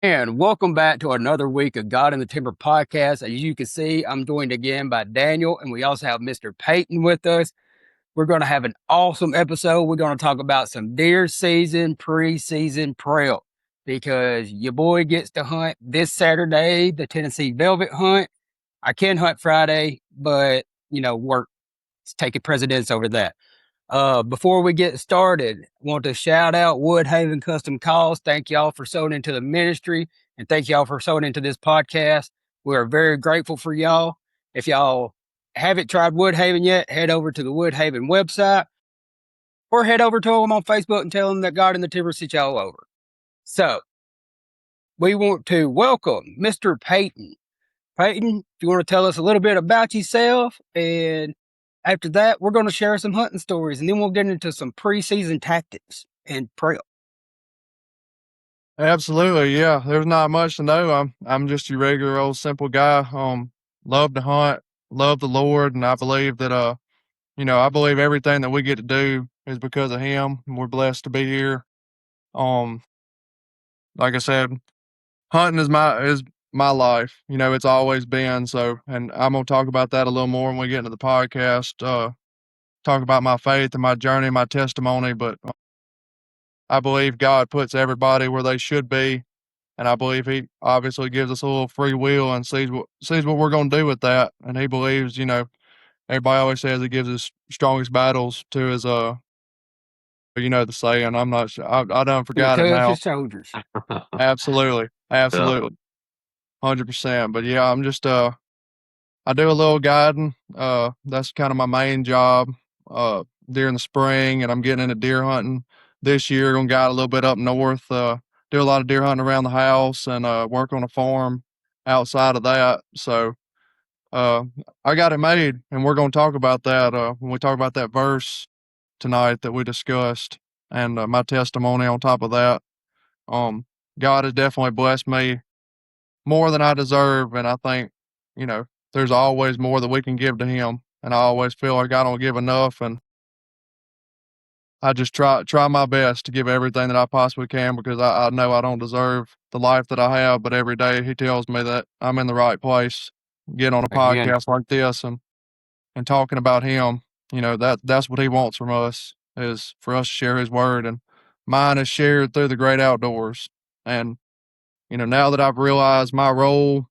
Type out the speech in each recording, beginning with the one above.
And welcome back to another week of God in the Timber podcast. As you can see, I'm joined again by Daniel, and we also have Mr. Peyton with us. We're going to have an awesome episode. We're going to talk about some deer season, preseason prep, because your boy gets to hunt this Saturday, the Tennessee Velvet Hunt. I can hunt Friday, but, work's taking precedence over that. Before we get started, I want to shout out Woodhaven Custom Calls. Thank y'all for sewing into the ministry, and thank y'all for sewing into this podcast. We are very grateful for y'all. If y'all haven't tried Woodhaven yet, head over to the Woodhaven website or head over to them on Facebook and tell them that God in the Timber sent y'all over. So we want to welcome Mr. Peyton. Peyton, if you want to tell us a little bit about yourself, and after that, we're going to share some hunting stories, and then we'll get into some preseason tactics and prep. Absolutely, yeah. There's not much to know. I'm just your regular old simple guy. Love to hunt, love the Lord, and I believe that I believe everything that we get to do is because of Him. And we're blessed to be here. Um, like I said, hunting is my life. It's always been so, and I'm gonna talk about that a little more when we get into the podcast. Talk about my faith and my journey, my testimony, but I believe God puts everybody where they should be. And I believe He obviously gives us a little free will and sees what we're going to do with that. And He believes, everybody always says He gives His strongest battles to His the saying. I'm not sure. I done forgot it now. Soldiers. Absolutely, absolutely, 100%. But yeah, I'm just I do a little guiding. That's kind of my main job. During the spring, and I'm getting into deer hunting this year. Gonna guide a little bit up north. Do a lot of deer hunting around the house and work on a farm outside of that. So uh, I got it made, and we're gonna talk about that when we talk about that verse tonight that we discussed, and my testimony on top of that. Um, God has definitely blessed me more than I deserve, and I think you know there's always more that we can give to Him, and I always feel like I don't give enough, and I just try my best to give everything that I possibly can because I know I don't deserve the life that I have, but every day He tells me that I'm in the right place. Get on a Amen. podcast like this and talking about Him, that's what He wants from us is for us to share His word, and mine is shared through the great outdoors. And now that I've realized my role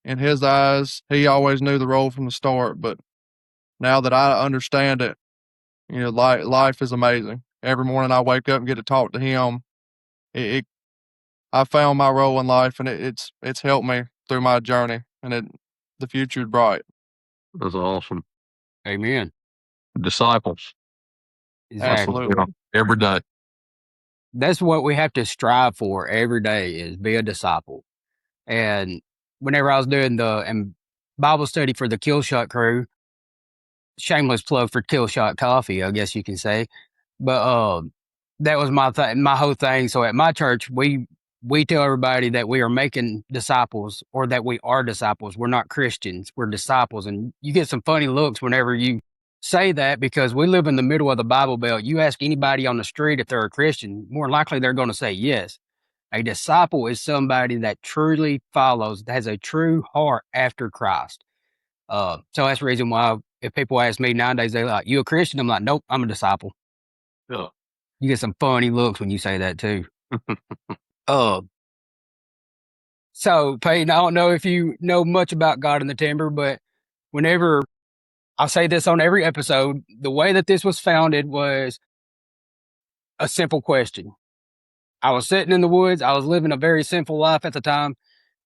in His eyes, He always knew the role from the start, but now that I understand it, life is amazing. Every morning I wake up and get to talk to Him. It I found my role in life, and it's helped me through my journey, and the future is bright. That's awesome. Amen. Disciples. Exactly. Absolutely. Every day. That's what we have to strive for every day is be a disciple. And whenever I was doing the Bible study for the Kill Shot crew, shameless plug for Kill Shot Coffee, I guess you can say. But that was my whole thing. So at my church, we tell everybody that we are making disciples or that we are disciples. We're not Christians. We're disciples. And you get some funny looks whenever you say that because we live in the middle of the Bible Belt. You ask anybody on the street if they're a Christian, more likely they're going to say yes. A disciple is somebody that truly follows, has a true heart after Christ. So that's the reason why if people ask me nowadays, they're like, "You a Christian?" I'm like, "Nope, I'm a disciple." Yeah. You get some funny looks when you say that too. uh, so Peyton, I don't know if you know much about God in the Timber, but whenever I say this on every episode, the way that this was founded was a simple question. I was sitting in the woods. I was living a very simple life at the time.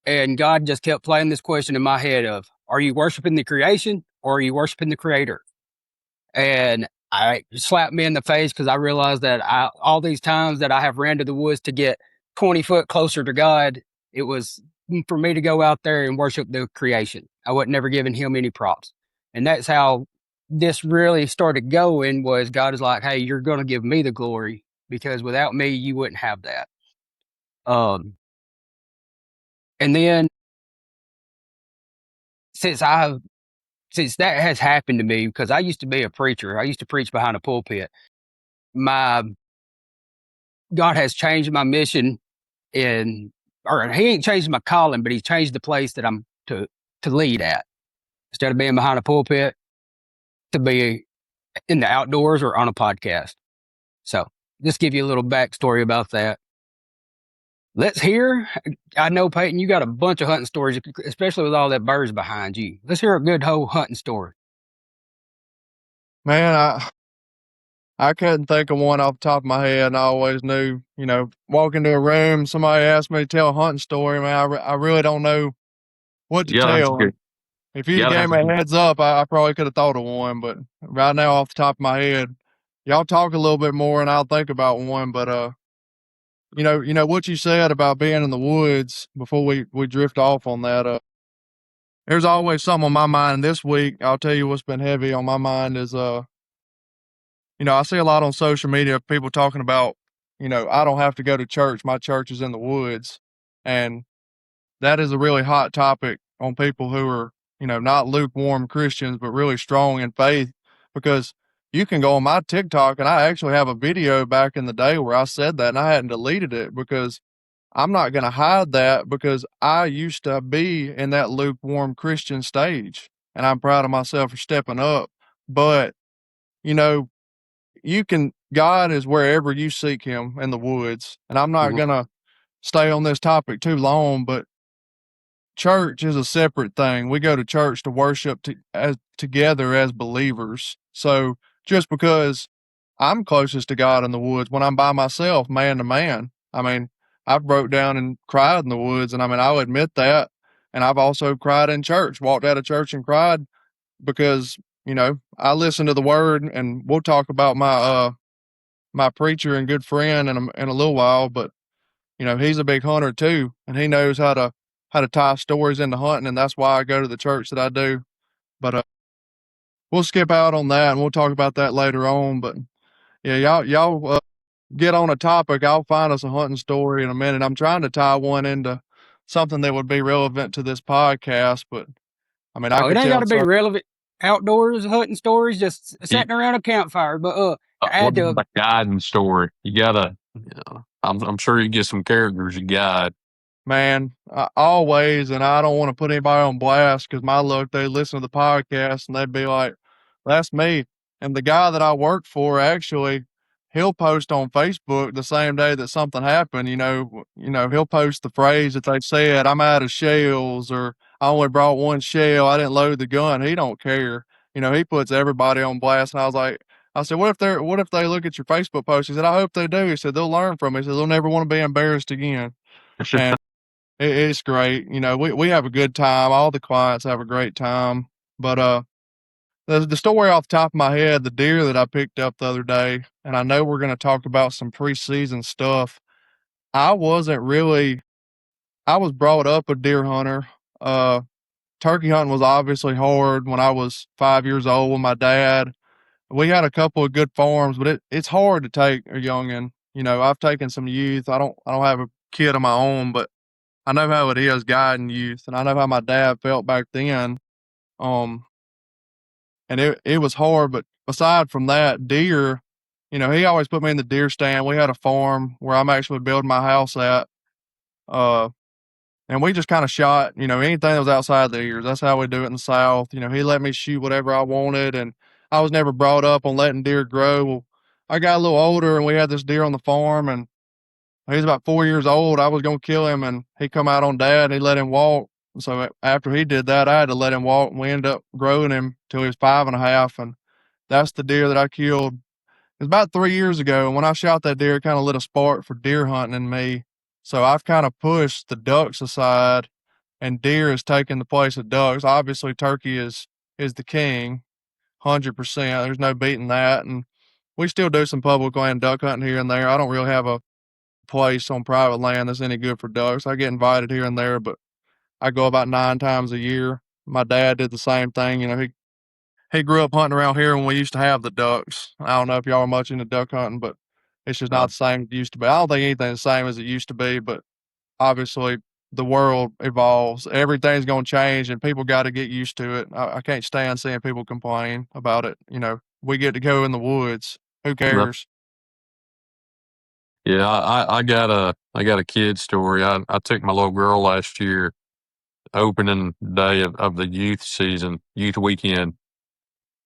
And God just kept playing this question in my head of, are you worshiping the creation or are you worshiping the creator? And I slapped me in the face because I realized that all these times that I have ran to the woods to get 20 foot closer to God, it was for me to go out there and worship the creation. I wasn't never giving Him any props. And that's how this really started going was God is like, hey, you're going to give me the glory because without me, you wouldn't have that. And then since that has happened to me, because I used to be a preacher, I used to preach behind a pulpit. My God has changed my mission or he ain't changed my calling, but he's changed the place that I'm to lead at. Instead of being behind a pulpit, to be in the outdoors or on a podcast. So just give you a little backstory about that. Let's hear. I know, Peyton, you got a bunch of hunting stories, especially with all that birds behind you. Let's hear a good whole hunting story. Man, I couldn't think of one off the top of my head, and I always knew, walk into a room, somebody asked me to tell a hunting story, man, I really don't know what to You gotta have tell. a good, If you you'd have gotta gave have me a heads up, I probably could have thought of one, but right now off the top of my head, y'all talk a little bit more and I'll think about one. But what you said about being in the woods before we drift off on that. There's always something on my mind. This week, I'll tell you what's been heavy on my mind is I see a lot on social media of people talking about, I don't have to go to church. My church is in the woods. And that is a really hot topic on people who are, not lukewarm Christians, but really strong in faith, because you can go on my TikTok and I actually have a video back in the day where I said that and I hadn't deleted it because I'm not going to hide that, because I used to be in that lukewarm Christian stage and I'm proud of myself for stepping up. But, you know, God is wherever you seek him in the woods. And I'm not Mhm. going to stay on this topic too long, but church is a separate thing. We go to church to worship together as believers. So just because I'm closest to God in the woods, when I'm by myself, man to man, I mean, I've broke down and cried in the woods, and I mean, I'll admit that. And I've also cried in church, walked out of church and cried because, I listen to the word, and we'll talk about my preacher and good friend in a little while, but he's a big hunter too, and he knows how to tie stories into hunting, and that's why I go to the church that I do. But we'll skip out on that, and we'll talk about that later on. But yeah, y'all get on a topic. I'll find us a hunting story in a minute. I'm trying to tie one into something that would be relevant to this podcast, but I mean, I Oh, it could ain't got tell to be certain. relevant outdoors hunting stories, just You, sitting around a campfire. But what add to about a guiding story? You gotta, I'm sure you get some characters you guide. Man, always, and I don't want to put anybody on blast because my luck, they listen to the podcast and they'd be like, "That's me." And the guy that I work for, actually, he'll post on Facebook the same day that something happened. He'll post the phrase that they said, "I'm out of shells," or "I only brought one shell. I didn't load the gun." He don't care. He puts everybody on blast. And I said, what if they look at your Facebook post? He said, "I hope they do." He said, "They'll learn from it." He said, "They'll never want to be embarrassed again." And it's great. We have a good time. All the clients have a great time. But the story off the top of my head, the deer that I picked up the other day, and I know we're going to talk about some preseason stuff. I wasn't really. I was brought up a deer hunter. Uh, Turkey hunting was obviously hard when I was 5 years old with my dad. We had a couple of good farms, but it's hard to take a youngin. I've taken some youth. I don't have a kid of my own, but I know how it is guiding youth, and I know how my dad felt back then. Um, and it was hard, but aside from that, deer, he always put me in the deer stand. We had a farm where I'm actually building my house at, uh, and we just kind of shot, anything that was outside the ears. That's how we do it in the South. He let me shoot whatever I wanted, and I was never brought up on letting deer grow. Well, I got a little older, and we had this deer on the farm, and he was about 4 years old. I was gonna kill him, and he come out on dad, and he let him walk. So after he did that, I had to let him walk, and we ended up growing him till he was 5.5. And that's the deer that I killed. It was about 3 years ago, and when I shot that deer, it kind of lit a spark for deer hunting in me. So I've kind of pushed the ducks aside, and deer is taking the place of ducks. Obviously, turkey is the king, 100%. There's no beating that, and we still do some public land duck hunting here and there. I don't really have a place on private land that's any good for ducks. I get invited here and there, but I go about 9 times a year. My dad did the same thing. He grew up hunting around here when we used to have the ducks. I don't know if y'all are much into duck hunting, but it's just Uh, not the same as it used to be. I don't think anything's the same as it used to be, but obviously the world evolves. Everything's going to change, and people got to get used to it. I can't stand seeing people complain about it. We get to go in the woods. Who the- cares? Yeah, I got a kid story. I took my little girl last year, opening day of the youth weekend,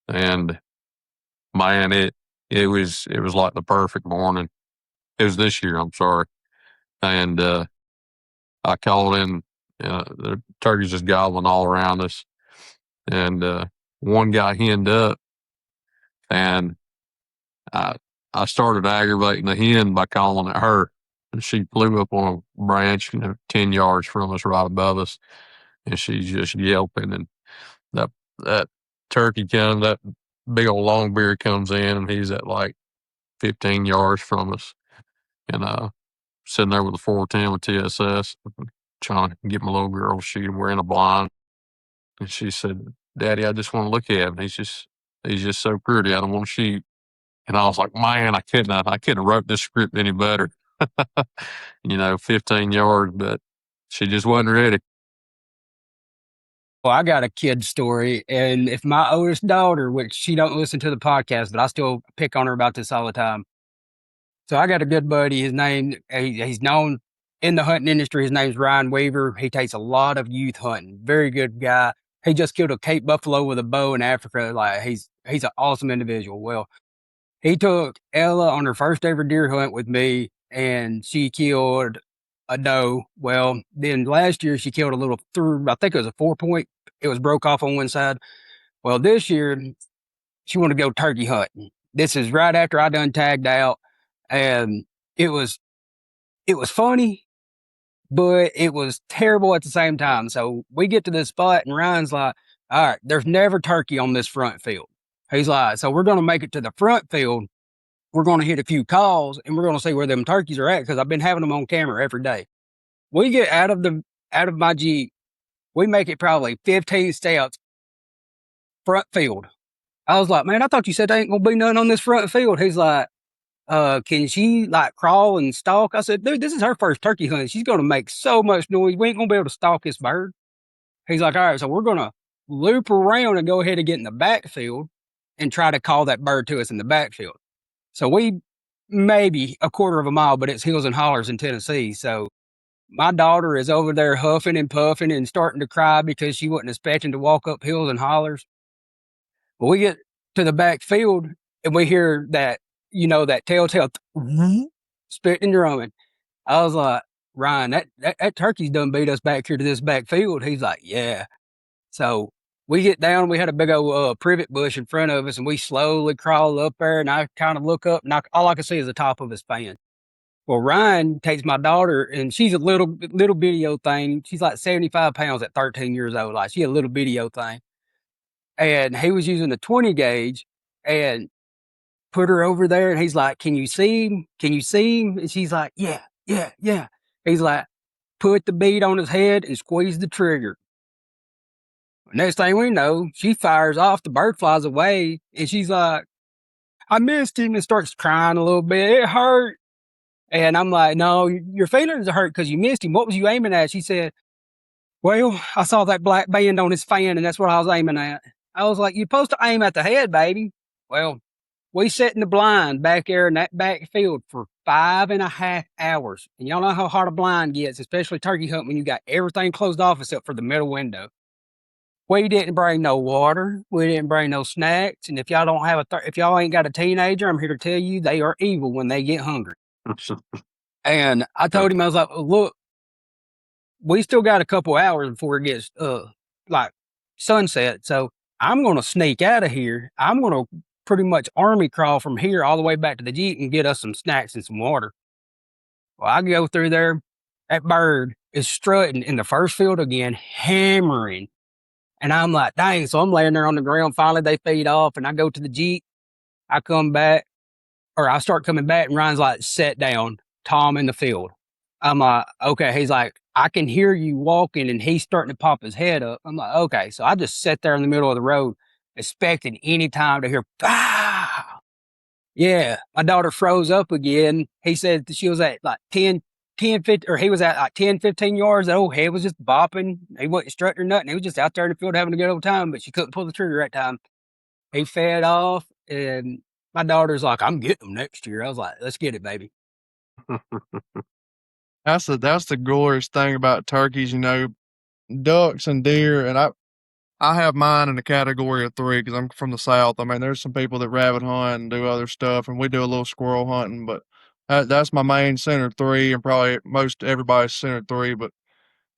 and man, it was like the perfect morning. It was this year, I'm sorry, and I called in. The turkeys just gobbling all around us, and one guy henned up, and I I started aggravating the hen by calling at her, and she flew up on a branch, 10 yards from us, right above us, and she's just yelping. And that that turkey comes, that big old long beard comes in, and he's at like 15 yards from us, and sitting there with a 410 with TSS, trying to get my little girl to shoot him. We're in a blind, and she said, "Daddy, I just want to look at him. He's just so pretty. I don't want to shoot." And I was like, man, I couldn't have wrote this script any better. 15 yards, but she just wasn't ready. Well, I got a kid story, and if my oldest daughter, which she don't listen to the podcast, but I still pick on her about this all the time. So I got a good buddy. His name, he's known in the hunting industry. His name's Ryan Weaver. He takes a lot of youth hunting. Very good guy. He just killed a Cape buffalo with a bow in Africa. Like he's an awesome individual. Well, he took Ella on her first ever deer hunt with me, and she killed a doe. Well, then last year she killed a little through. I think it was a 4-point. It was broke off on one side. Well, this year she wanted to go turkey hunting. This is right after I done tagged out, and it was funny, but it was terrible at the same time. So we get to this spot, and Ryan's like, "All right, there's never turkey on this front field." He's like, "So we're gonna make it to the front field. We're gonna hit a few calls, and we're gonna see where them turkeys are at because I've been having them on camera every day." We get out of my Jeep. We make it probably 15 steps front field. I was like, "Man, I thought you said there ain't gonna be none on this front field." He's like, can she like crawl and stalk?" I said, "Dude, this is her first turkey hunt. She's going to make so much noise. We ain't going to be able to stalk this bird." He's like, "All right, so we're going to loop around and go ahead and get in the backfield and try to call that bird to us in the backfield." So we maybe a quarter of a mile, but it's hills and hollers in Tennessee. So my daughter is over there huffing and puffing and starting to cry because she wasn't expecting to walk up hills and hollers. But we get to the backfield and we hear that, that telltale spitting and drumming. I was like, "Ryan, that turkey's done beat us back here to this backfield." He's like, "Yeah." So we get down. We had a big old privet bush in front of us, and we slowly crawl up there. And I kind of look up, and all I can see is the top of his fan. Well, Ryan takes my daughter, and she's a little bitty old thing. She's like 75 pounds at 13 years old. Like she's a little bitty old thing. And he was using the 20 gauge, and put her over there, and he's like, "Can you see him? Can you see him?" And she's like, "Yeah, yeah, yeah." He's like, put the bead on his head and squeeze the trigger. Next thing we know, she fires off, the bird flies away, and she's like, "I missed him," and starts crying a little bit. "It hurt." And I'm like, "No, your feelings are hurt because you missed him. What was you aiming at?" She said, "Well, I saw that black band on his fan, and that's what I was aiming at." I was like, "You're supposed to aim at the head, baby." Well, we sat in the blind back there in that backfield for 5.5 hours. And y'all know how hard a blind gets, especially turkey hunting when you got everything closed off except for the middle window. We didn't bring no water. We didn't bring no snacks. And if y'all don't have if y'all ain't got a teenager, I'm here to tell you they are evil when they get hungry. And I told him, I was like, "Look, we still got a couple hours before it gets like sunset. So I'm going to sneak out of here. I'm going to pretty much army crawl from here all the way back to the Jeep and get us some snacks and some water." Well, I go through there. That bird is strutting in the first field again, hammering. And I'm like, dang. So I'm laying there on the ground. Finally, they feed off, and I go to the Jeep. I come back, or I start coming back, and Ryan's like, "Set down, Tom in the field." I'm like, "Okay." He's like, "I can hear you walking," and he's starting to pop his head up. I'm like, "Okay." So I just sat there in the middle of the road, expecting any time to hear, "Ah!" Yeah, my daughter froze up again. He said that she was at like 10, 50, or he was at like 10, 15 yards. That old head was just bopping. He wasn't strutting or nothing. He was just out there in the field having a good old time, but she couldn't pull the trigger that time. He fed off, and my daughter's like, "I'm getting them next year." I was like, "Let's get it, baby." That's the glorious thing about turkeys, ducks and deer, and I have mine in the category of 3 because I'm from the South. I mean, there's some people that rabbit hunt and do other stuff, and we do a little squirrel hunting, but that's my main center 3, and probably most everybody's center 3. But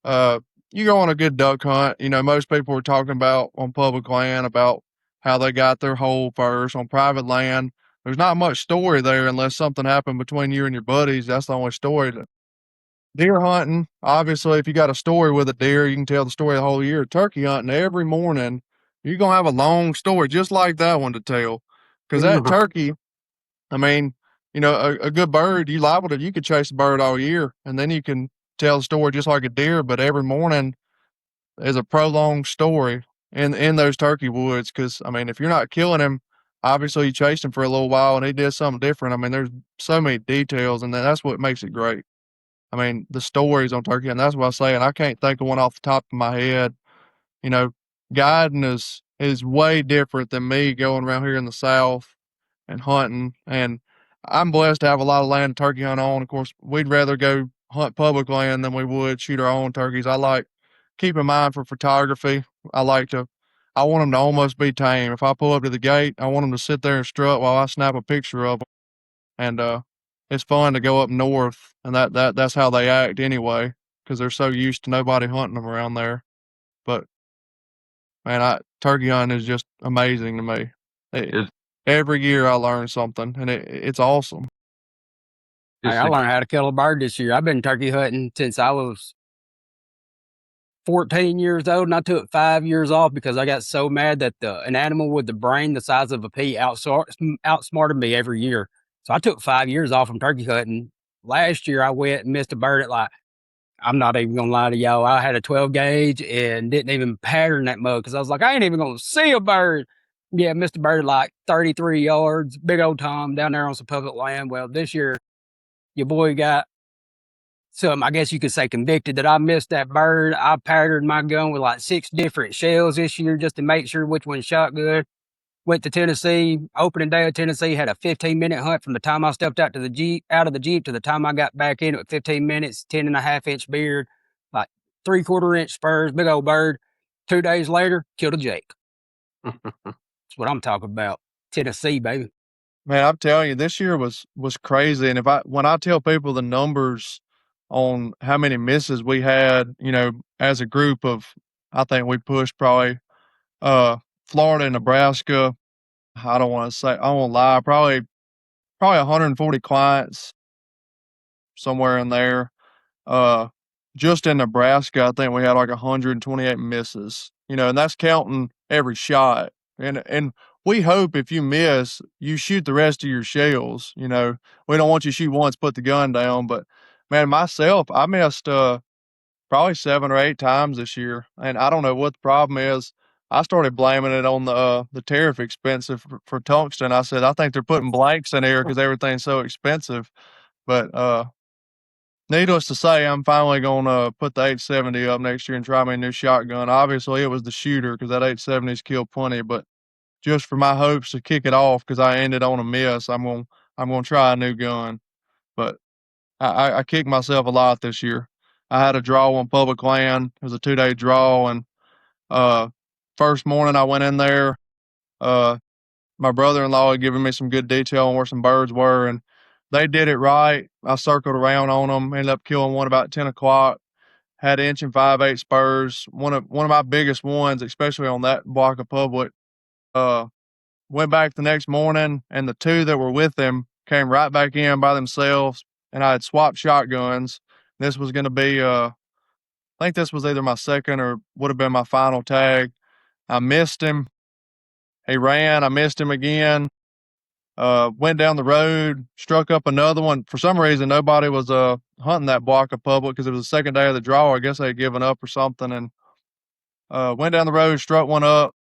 uh, you go on a good duck hunt. Most people are talking about on public land about how they got their hole first on private land. There's not much story there unless something happened between you and your buddies. That's the only story. Deer hunting, obviously, if you got a story with a deer, you can tell the story the whole year. Turkey hunting, every morning, you're going to have a long story just like that one to tell. Because that turkey, I mean, a good bird, you could chase a bird all year, and then you can tell the story just like a deer, but every morning is a prolonged story in those turkey woods. Because, I mean, if you're not killing him, obviously you chased him for a little while and he did something different. I mean, there's so many details, and then that's what makes it great. I mean, the stories on turkey, and that's what I say, and I can't think of one off the top of my head. You know, guiding is way different than me going around here in the South and hunting. And I'm blessed to have a lot of land to turkey hunt on. Of course, we'd rather go hunt public land than we would shoot our own turkeys. I like keep in mind for photography. I want them to almost be tame. If I pull up to the gate, I want them to sit there and strut while I snap a picture of them. And it's fun to go up north, and that's how they act anyway, because they're so used to nobody hunting them around there. But man, turkey hunting is just amazing to me. It's, Every year I learn something, and it's awesome. Hey, I learned how to kill a bird this year. I've been turkey hunting since I was 14 years old, and I took 5 years off because I got so mad that an animal with the brain the size of a pea outsmarted me every year. So I took 5 years off from turkey hunting. Last year I went and missed a bird at I'm not even gonna lie to y'all. I had a 12 gauge and didn't even pattern that mug because I was like, I ain't even gonna see a bird. Yeah, missed a bird at 33 yards, big old Tom down there on some public land. Well, this year, your boy got some, I guess you could say, convicted that I missed that bird. I patterned my gun with 6 different shells this year just to make sure which one shot good. Went to Tennessee, opening day of Tennessee, had a 15-minute hunt from the time I stepped out of the Jeep to the time I got back in it, 15 minutes, 10.5-inch beard, 3/4 inch spurs, big old bird. 2 days later, killed a Jake. That's what I'm talking about. Tennessee, baby. Man, I'm telling you, this year was crazy. And when I tell people the numbers on how many misses we had, as a group of, I think we pushed probably Florida and Nebraska. I don't want to say, I won't lie, probably 140 clients somewhere in there. Uh, just in Nebraska, I think we had 128 misses. And that's counting every shot. And we hope if you miss, you shoot the rest of your shells. We don't want you to shoot once, put the gun down. But man, myself, I missed probably 7 or 8 times this year, and I don't know what the problem is. I started blaming it on the tariff expensive for tungsten. I said I think they're putting blanks in here because everything's so expensive. But needless to say, I'm finally going to put the 870 up next year and try my new shotgun. Obviously, it was the shooter because that 870's killed plenty. But just for my hopes to kick it off because I ended on a miss, I'm gonna try a new gun. But I kicked myself a lot this year. I had a draw on public land. It was a 2-day draw, and uh, first morning I went in there. Uh, my brother-in-law had given me some good detail on where some birds were, and they did it right. I circled around on them, ended up killing one about 10 o'clock. Had 1 and 5/8 spurs. One of my biggest ones, especially on that block of public. Uh, Went back the next morning, and the 2 that were with him came right back in by themselves, and I had swapped shotguns. This was going to be, I think this was either my second or would have been my final tag. I missed him. He ran. I missed him again. Went down the road, struck up another one. For some reason, nobody was hunting that block of public because it was the second day of the draw. I guess they had given up or something. And went down the road, struck one up,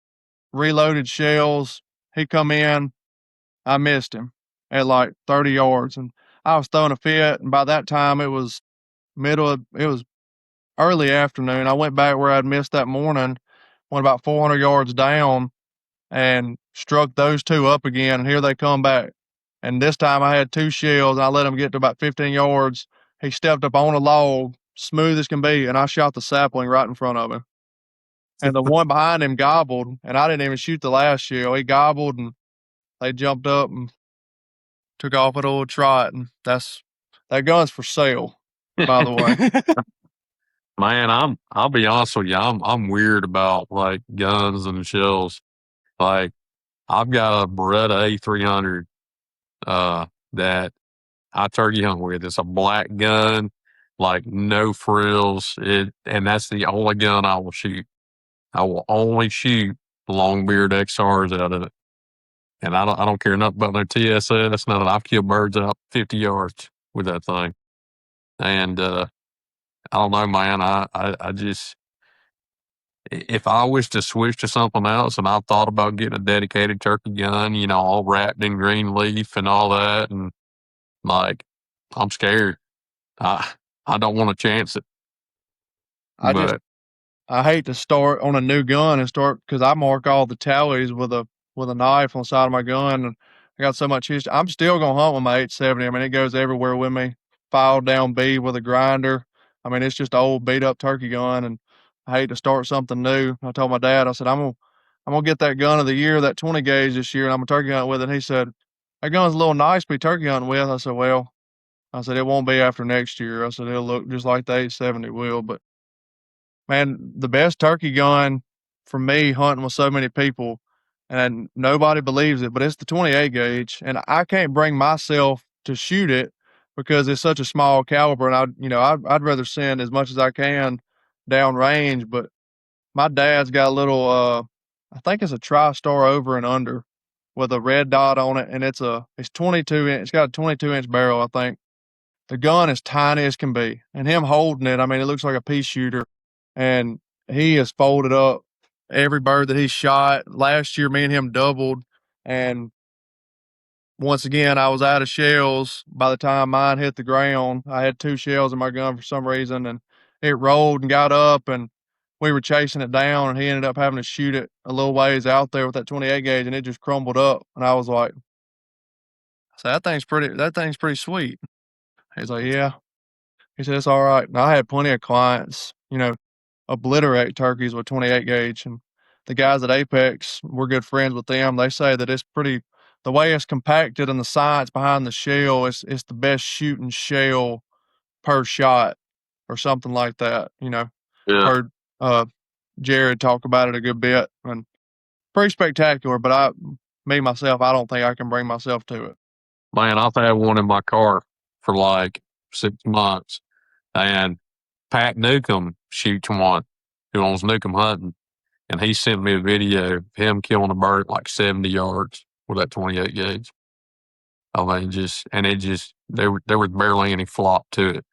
reloaded shells. He come in. I missed him at 30 yards, and I was throwing a fit. And by that time, it was early afternoon. I went back where I'd missed that morning, went about 400 yards down, and struck those 2 up again. And here they come back. And this time I had 2 shells, and I let him get to about 15 yards. He stepped up on a log, smooth as can be, and I shot the sapling right in front of him. And the one behind him gobbled, and I didn't even shoot the last shell. He gobbled, and they jumped up and took off at a little trot. And that gun's for sale, by the way. Man, I'll be honest with you, I'm weird about like guns and shells. Like I've got a Beretta A300 that I turkey hunt with. It's a black gun, like no frills. And that's the only gun I will shoot. I will only shoot long-beard XRs out of it. And I don't care nothing about no TSS, nothing. I've killed birds out 50 yards with that thing. And I don't know, man. I just, if I was to switch to something else and I thought about getting a dedicated turkey gun, you know, all wrapped in green leaf and all that, and like, I'm scared. I I don't want to chance it. But I hate to start on a new gun and start because I mark all the tallies with a knife on the side of my gun, and I got so much history. I'm still gonna hunt with my 870. I mean, it goes everywhere with me. Filed down B with a grinder. I mean, it's just an old beat up turkey gun, and I hate to start something new. I told my dad, I said, I'm gonna get that gun of the year, that 20 gauge this year, and I'm gonna turkey hunt with it. And he said, that gun's a little nice to be turkey hunting with. I said, well, it won't be after next year. I said, it'll look just like the 870 will, but man, the best turkey gun for me hunting with so many people, and nobody believes it, but it's the 28 gauge, and I can't bring myself to shoot it because it's such a small caliber, and I'd rather send as much as I can down range. But my dad's got a little, I think it's a TriStar over and under with a red dot on it, and it's 22 inch. It's got a 22-inch barrel, I think. The gun is tiny as can be, and him holding it, I mean, it looks like a pea shooter, and he has folded up every bird that he shot. Last year, me and him doubled, and once again, I was out of shells by the time mine hit the ground. I had 2 shells in my gun for some reason, and it rolled and got up, and we were chasing it down, and he ended up having to shoot it a little ways out there with that 28 gauge, and it just crumbled up, and I was like, so that thing's pretty sweet. He's like, yeah. He said, it's all right. And I had plenty of clients, obliterate turkeys with 28 gauge. And the guys at Apex, we're good friends with them. They say that the way it's compacted and the science behind the shell, it's the best shooting shell per shot or something like that. yeah, Heard Jared talk about it a good bit, and pretty spectacular. But myself, I don't think I can bring myself to it. man, I've had one in my car for like 6 months, and Pat Newcomb shoots one who owns Newcomb Hunting, and he sent me a video of him killing a bird like 70 yards with that 28 gauge. I mean, there was barely any flop to it.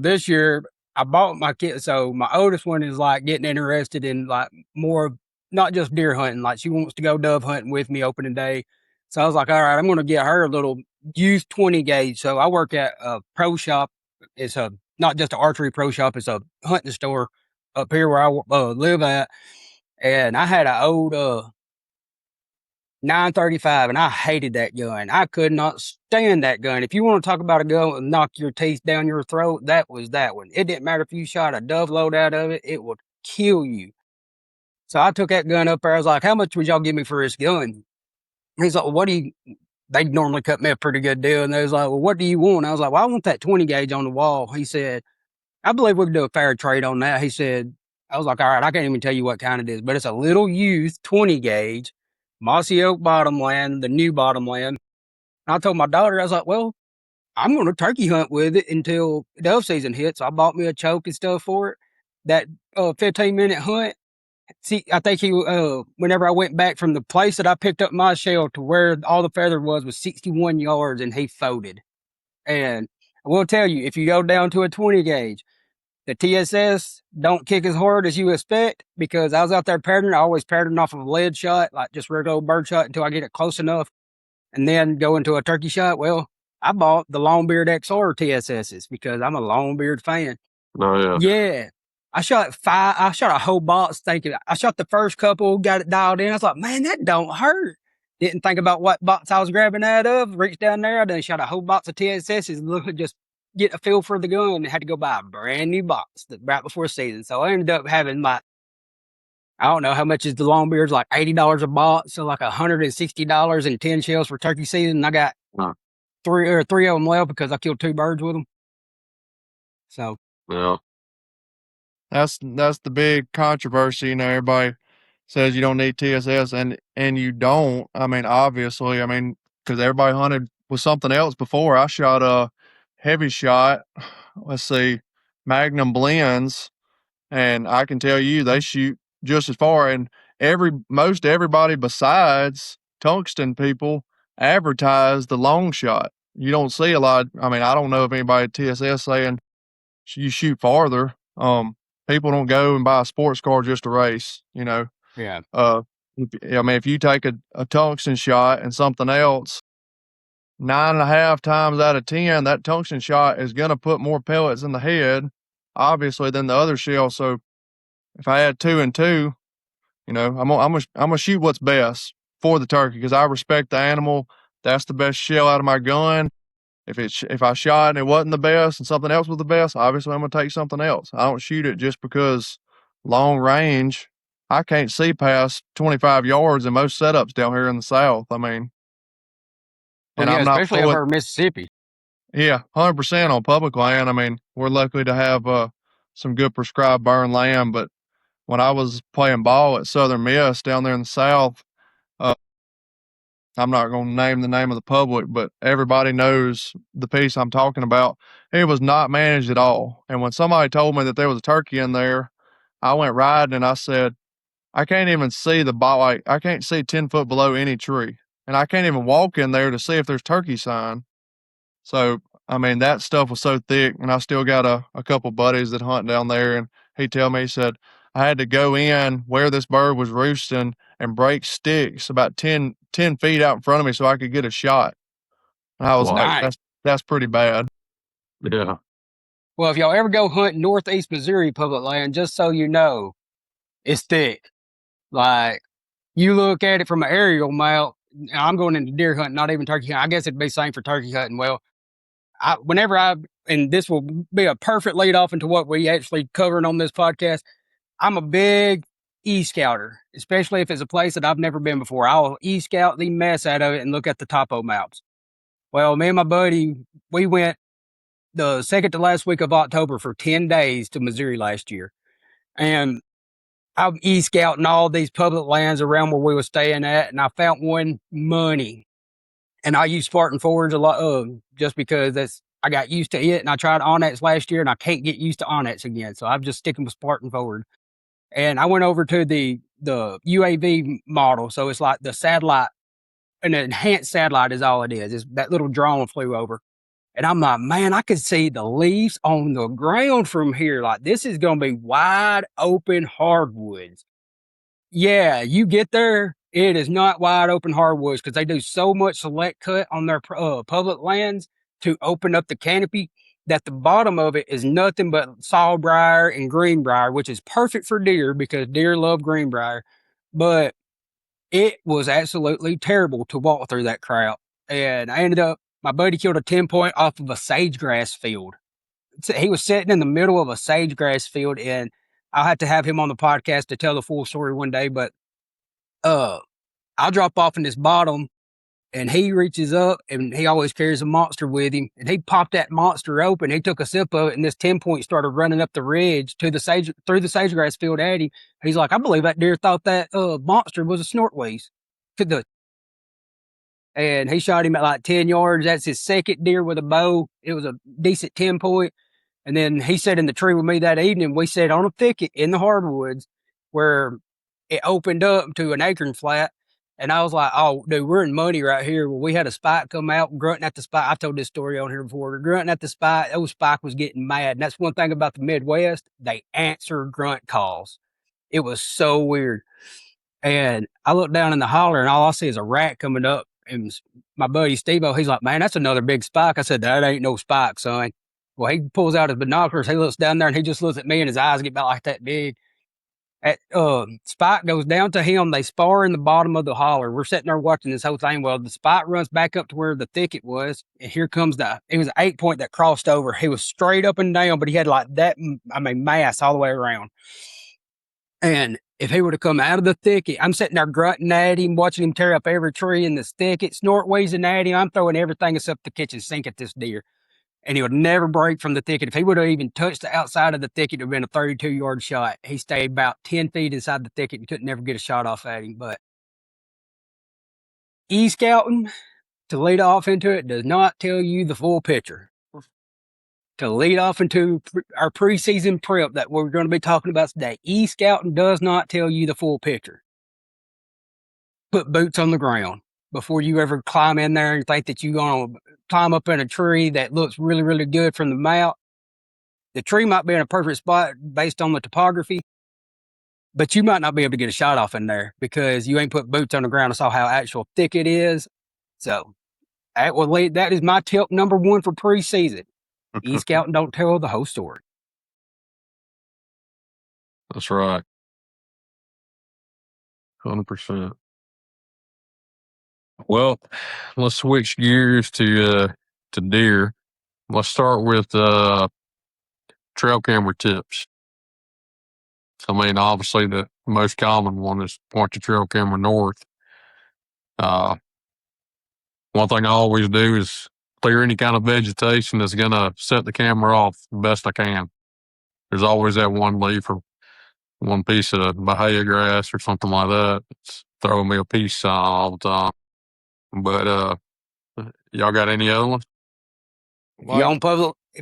This year I bought my kid. So my oldest one is like getting interested in like more, not just deer hunting. Like she wants to go dove hunting with me opening day. So I was like, all right, I'm going to get her a little used 20 gauge. So I work at a pro shop. It's not just an archery pro shop. It's a hunting store up here where I live at. And I had an old 935, and I hated that gun. I could not stand that gun. If you want to talk about a gun that would knock your teeth down your throat, that was that one. It didn't matter if you shot a dove load out of it, it would kill you. So I took that gun up there. I was like, how much would y'all give me for this gun? He's like, well, they normally cut me a pretty good deal. And they was like, well, what do you want? I was like, well, I want that 20 gauge on the wall. He said, I believe we could do a fair trade on that. He said, I was like, all right, I can't even tell you what kind it is, but it's a little used 20 gauge, mossy oak bottomland, the new bottomland. And I told my daughter, I was like, well, I'm going to turkey hunt with it until dove season hits. So I bought me a choke and stuff for it. That 15-minute hunt. See, I think whenever I went back from the place that I picked up my shell to where all the feather was 61 yards, and he folded. And I will tell you, if you go down to a 20 gauge, the TSS don't kick as hard as you expect, because I was out there patterning. I always pattern off of a lead shot, like just regular old bird shot, until I get it close enough and then go into a turkey shot. Well, I bought the Longbeard XR TSSs because I'm a Longbeard fan. Oh, yeah. Yeah. I shot a whole box thinking, I shot the first couple, got it dialed in. I was like, man, that don't hurt. Didn't think about what box I was grabbing out of. Reached down there. I done shot a whole box of TSSs. Just get a feel for the gun, and had to go buy a brand new box right before season. So I ended up having like, I don't know how much is the long beards, like $80 a box, so like $160 and 10 shells for turkey season. I got three of them left because I killed 2 birds with them. So Yeah. That's the big controversy. You know, everybody says you don't need TSS, and you don't. I mean, obviously, because everybody hunted with something else before. I shot a heavy shot. Let's see, Magnum blends, and I can tell you they shoot just as far. And most everybody besides tungsten people advertise the long shot. You don't see a lot. I mean, I don't know of anybody at TSS saying you shoot farther. People don't go and buy a sports car just to race, you know. yeah. If you take a tungsten shot and something else, 9.5 times out of 10, that tungsten shot is going to put more pellets in the head, obviously, than the other shell. So if I had 2 and 2, you know, I'm gonna shoot what's best for the turkey because I respect the animal. That's the best shell out of my gun. If I shot and it wasn't the best and something else was the best, obviously I'm gonna take something else. I don't shoot it just because long range. I can't see past 25 yards in most setups down here in the South. I mean, Well, and yeah, I'm not especially over Mississippi. yeah, 100% on public land. I mean, we're lucky to have some good prescribed burn land. But when I was playing ball at Southern Miss down there in the South, I'm not going to name the name of the public, but everybody knows the piece I'm talking about. It was not managed at all. And when somebody told me that there was a turkey in there, I went riding and I said, I can't even see the ball. Like, I can't see 10 foot below any tree. And I can't even walk in there to see if there's turkey sign. So, I mean, that stuff was so thick. And I still got a couple buddies that hunt down there. And he said, I had to go in where this bird was roosting and break sticks about 10 feet out in front of me so I could get a shot. And I was like, Nice. that's pretty bad. Yeah. Well, if y'all ever go hunt Northeast Missouri public land, just so you know, it's thick. Like, you look at it from an aerial mount. I'm going into deer hunting, not even turkey hunting. I guess it'd be same for turkey hunting. Well, and this will be a perfect lead off into what we actually covering on this podcast. I'm a big e-scouter, especially if it's a place that I've never been before. I'll e-scout the mess out of it and look at the topo maps. Well, me and my buddy, we went the second to last week of October for 10 days to Missouri last year. And I'm e-scouting all these public lands around where we were staying at, and I found one money. And I use Spartan forwards a lot, just because I got used to it, and I tried Onyx last year, and I can't get used to Onyx again. So I'm just sticking with Spartan forward. And I went over to the UAV model. So it's like the satellite, an enhanced satellite is all it is. It's that little drone flew over. And I'm like, man, I could see the leaves on the ground from here. Like, this is going to be wide open hardwoods. Yeah, you get there, it is not wide open hardwoods because they do so much select cut on their public lands to open up the canopy that the bottom of it is nothing but sawbriar and greenbrier, which is perfect for deer because deer love greenbrier. But it was absolutely terrible to walk through that crowd. And my buddy killed a 10-point off of a sagegrass field. He was sitting in the middle of a sagegrass field, and I'll have to have him on the podcast to tell the full story one day. But I'll drop off in this bottom, and he reaches up, and he always carries a monster with him, and he popped that monster open. He took a sip of it, and this 10-point started running up the ridge through the sagegrass field at him. He's like, I believe that deer thought that monster was a snortweeze. And he shot him at like 10 yards. That's his second deer with a bow. It was a decent 10-point. And then he sat in the tree with me that evening. We sat on a thicket in the hardwoods where it opened up to an acorn flat. And I was like, oh, dude, we're in money right here. Well, we had a spike come out grunting at the spike. I've told this story on here before. Grunting at the spike. That spike was getting mad. And that's one thing about the Midwest. They answer grunt calls. It was so weird. And I looked down in the holler, and all I see is a rat coming up. And my buddy Steve-O, he's like, man, that's another big spike. I said, that ain't no spike, son. Well, he pulls out his binoculars. He looks down there, and he just looks at me, and his eyes get about like that big. Spike goes down to him. They spar in the bottom of the holler. We're sitting there watching this whole thing. Well, the Spike runs back up to where the thicket was, and here comes it was an 8-point that crossed over. He was straight up and down, but he had like that, mass all the way around. And if he would have come out of the thicket, I'm sitting there grunting at him, watching him tear up every tree in this thicket, snort wheezing at him. I'm throwing everything except the kitchen sink at this deer. And he would never break from the thicket. If he would have even touched the outside of the thicket, it would have been a 32-yard shot. He stayed about 10 feet inside the thicket and couldn't never get a shot off at him. But e-scouting, to lead off into it, does not tell you the full picture. To lead off into our preseason prep that we're going to be talking about today, e-scouting does not tell you the full picture. Put boots on the ground before you ever climb in there and think that you're going to climb up in a tree that looks really, really good from the mount. The tree might be in a perfect spot based on the topography, but you might not be able to get a shot off in there because you ain't put boots on the ground and saw how actual thick it is. So that is my tip number one for preseason. E-scouting don't tell the whole story. That's right. 100%. Well, let's switch gears to deer. Let's start with trail camera tips. I mean, obviously the most common one is point your trail camera north. One thing I always do is clear any kind of vegetation that's going to set the camera off the best I can. There's always that one leaf or one piece of bahia grass or something like that. It's throwing me a peace sign all the time. But y'all got any other ones? If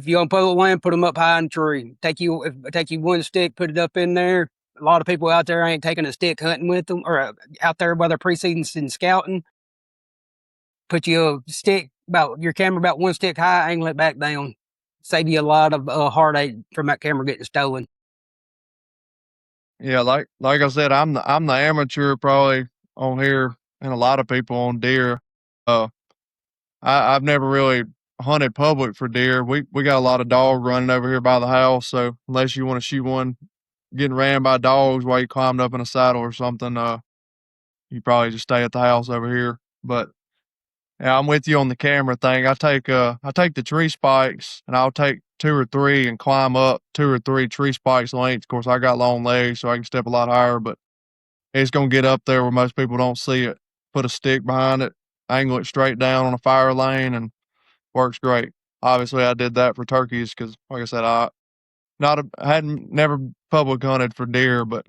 you're on public land, put them up high in the tree. Take you one stick, put it up in there. A lot of people out there ain't taking a stick hunting with them, or out there by their preseason and scouting. Put your camera about one stick high, angle it back down. Save you a lot of heartache from that camera getting stolen. Yeah, like I said, I'm the amateur probably on here, and a lot of people on deer. I've never really hunted public for deer. We got a lot of dogs running over here by the house, so unless you want to shoot one getting ran by dogs while you climbed up in a saddle or something, you probably just stay at the house over here. But yeah, I'm with you on the camera thing. I take the tree spikes and I'll take 2 or 3 and climb up 2 or 3 tree spikes length. Of course, I got long legs, so I can step a lot higher, but it's gonna get up there where most people don't see it. Put a stick behind it, angle it straight down on a fire lane, and works great. Obviously, I did that for turkeys because, like I said, I hadn't never public hunted for deer, but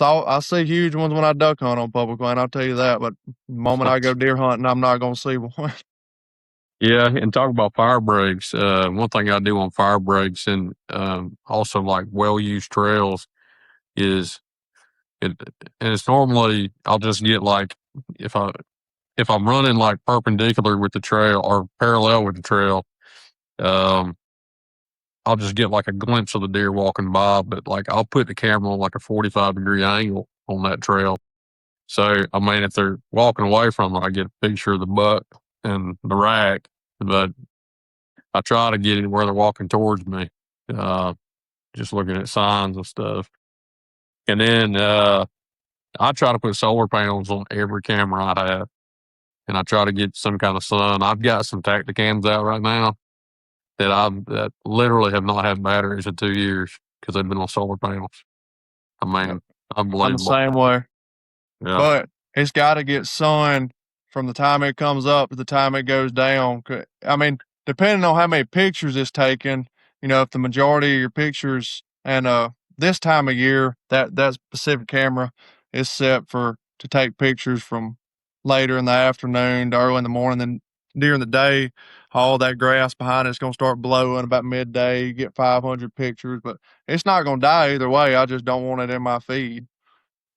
I see huge ones when I duck hunt on public land. I'll tell you that. But the moment I go deer hunting, I'm not gonna see one. Yeah, and talk about fire breaks. One thing I do on fire breaks and also like well-used trails is and it's normally I'll just get like if I'm running like perpendicular with the trail or parallel with the trail, um, I'll just get like a glimpse of the deer walking by. But like I'll put the camera on like a 45-degree angle on that trail. So I mean, if they're walking away from it, I get a picture of the buck and the rack. But I try to get it where they're walking towards me, just looking at signs and stuff. And then I try to put solar panels on every camera I have, and I try to get some kind of sun. I've got some Tacticams out right now that literally have not had batteries in 2 years because they've been on solar panels. I mean, I'm the unbelievable. same way. Yeah. But it's got to get sun from the time it comes up to the time it goes down. I mean, depending on how many pictures it's taken, if the majority of your pictures and this time of year, that specific camera is set to take pictures from later in the afternoon to early in the morning. Then during the day, all that grass behind it's going to start blowing about midday. You get 500 pictures, but it's not going to die either way. I just don't want it in my feed.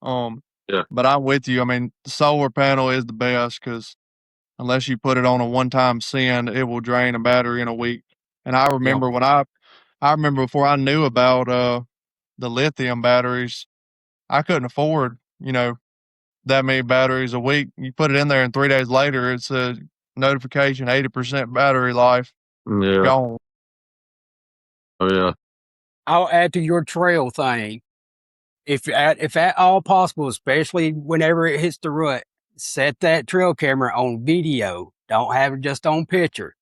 Yeah. But I'm with you. I mean, the solar panel is the best because unless you put it on a one-time send, it will drain a battery in a week. And I remember I remember before I knew about the lithium batteries, I couldn't afford, that many batteries a week. You put it in there and 3 days later, it's a notification, 80% battery life Yeah. gone. Oh, yeah. I'll add to your trail thing. if at all possible, especially whenever it hits the rut, set that trail camera on video. Don't have it just on picture,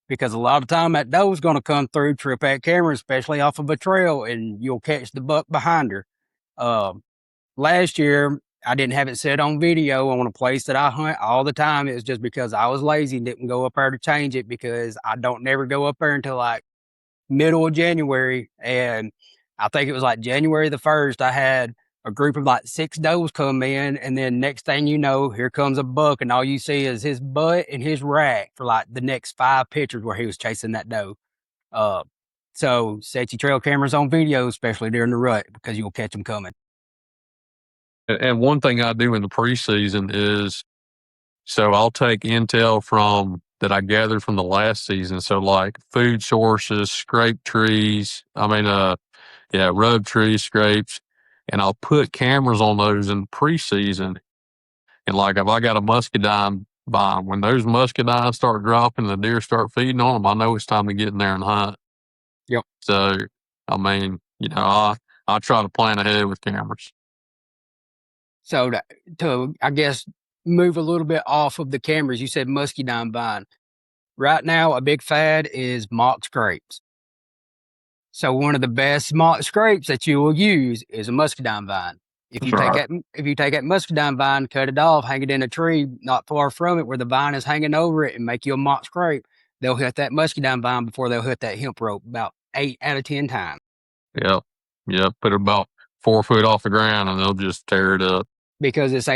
because a lot of time that doe's going to come through, trip that camera, especially off of a trail, and you'll catch the buck behind her. Last year, I didn't have it set on video on a place that I hunt all the time. It was just because I was lazy and didn't go up there to change it, because I don't never go up there until like middle of January. And I think it was like January the 1st, I had a group of like 6 does come in, and then next thing you know, here comes a buck, and all you see is his butt and his rack for like the next 5 pictures where he was chasing that doe. Uh, so set your trail cameras on video, especially during the rut, because you'll catch them coming. And one thing I do in the preseason is, so I'll take intel from that I gathered from the last season. So like food sources, scrape trees, rub trees, scrapes, and I'll put cameras on those in preseason. And like if I got a muscadine vine, when those muscadines start dropping, the deer start feeding on them, I know it's time to get in there and hunt. Yep. So, I mean, I try to plan ahead with cameras. So to, I guess, move a little bit off of the cameras, you said muscadine vine. Right now, a big fad is mock scrapes. So one of the best mock scrapes that you will use is a muscadine vine. If you take that muscadine vine, cut it off, hang it in a tree not far from it where the vine is hanging over it, and make you a mock scrape, they'll hit that muscadine vine before they'll hit that hemp rope about 8 out of 10 times. Yep. Put it about 4 foot off the ground and they'll just tear it up. Because because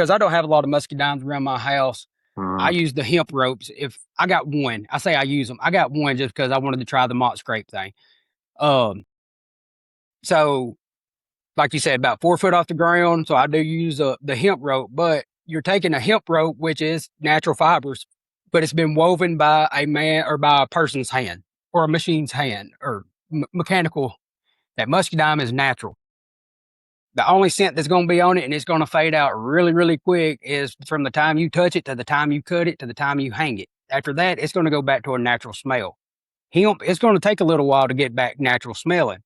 I don't have a lot of muscadines around my house, I use the hemp ropes. If I got one, I say I use them. I got one just because I wanted to try the mock scrape thing. So like you said, about 4 foot off the ground. So I do use the hemp rope, but you're taking a hemp rope, which is natural fibers, but it's been woven by a man or by a person's hand or a machine's hand or mechanical. That muscadine is natural. The only scent that's going to be on it, and it's going to fade out really, really quick, is from the time you touch it to the time you cut it to the time you hang it. After that, it's going to go back to a natural smell. Hemp, it's going to take a little while to get back natural smelling.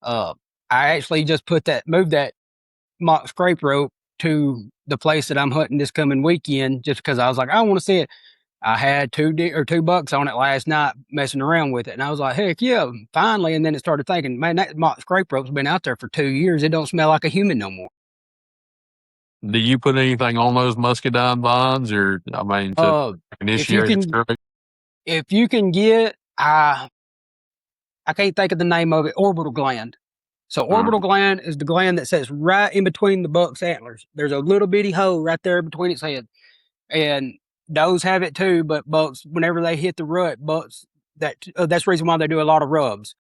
I actually just moved that mock scrape rope to the place that I'm hunting this coming weekend, just because I was like, I want to see it. I had 2 bucks on it last night messing around with it. And I was like, heck yeah, finally. And then it started thinking, man, that mock scrape rope's been out there for 2 years. It don't smell like a human no more. Do you put anything on those muscadine vines, or, I mean, to initiate the scrape? If you can get, I can't think of the name of it, orbital gland. So orbital gland is the gland that sits right in between the buck's antlers. There's a little bitty hole right there between its head. And does have it too, but bucks, whenever they hit the rut, bucks, that's the reason why they do a lot of rubs.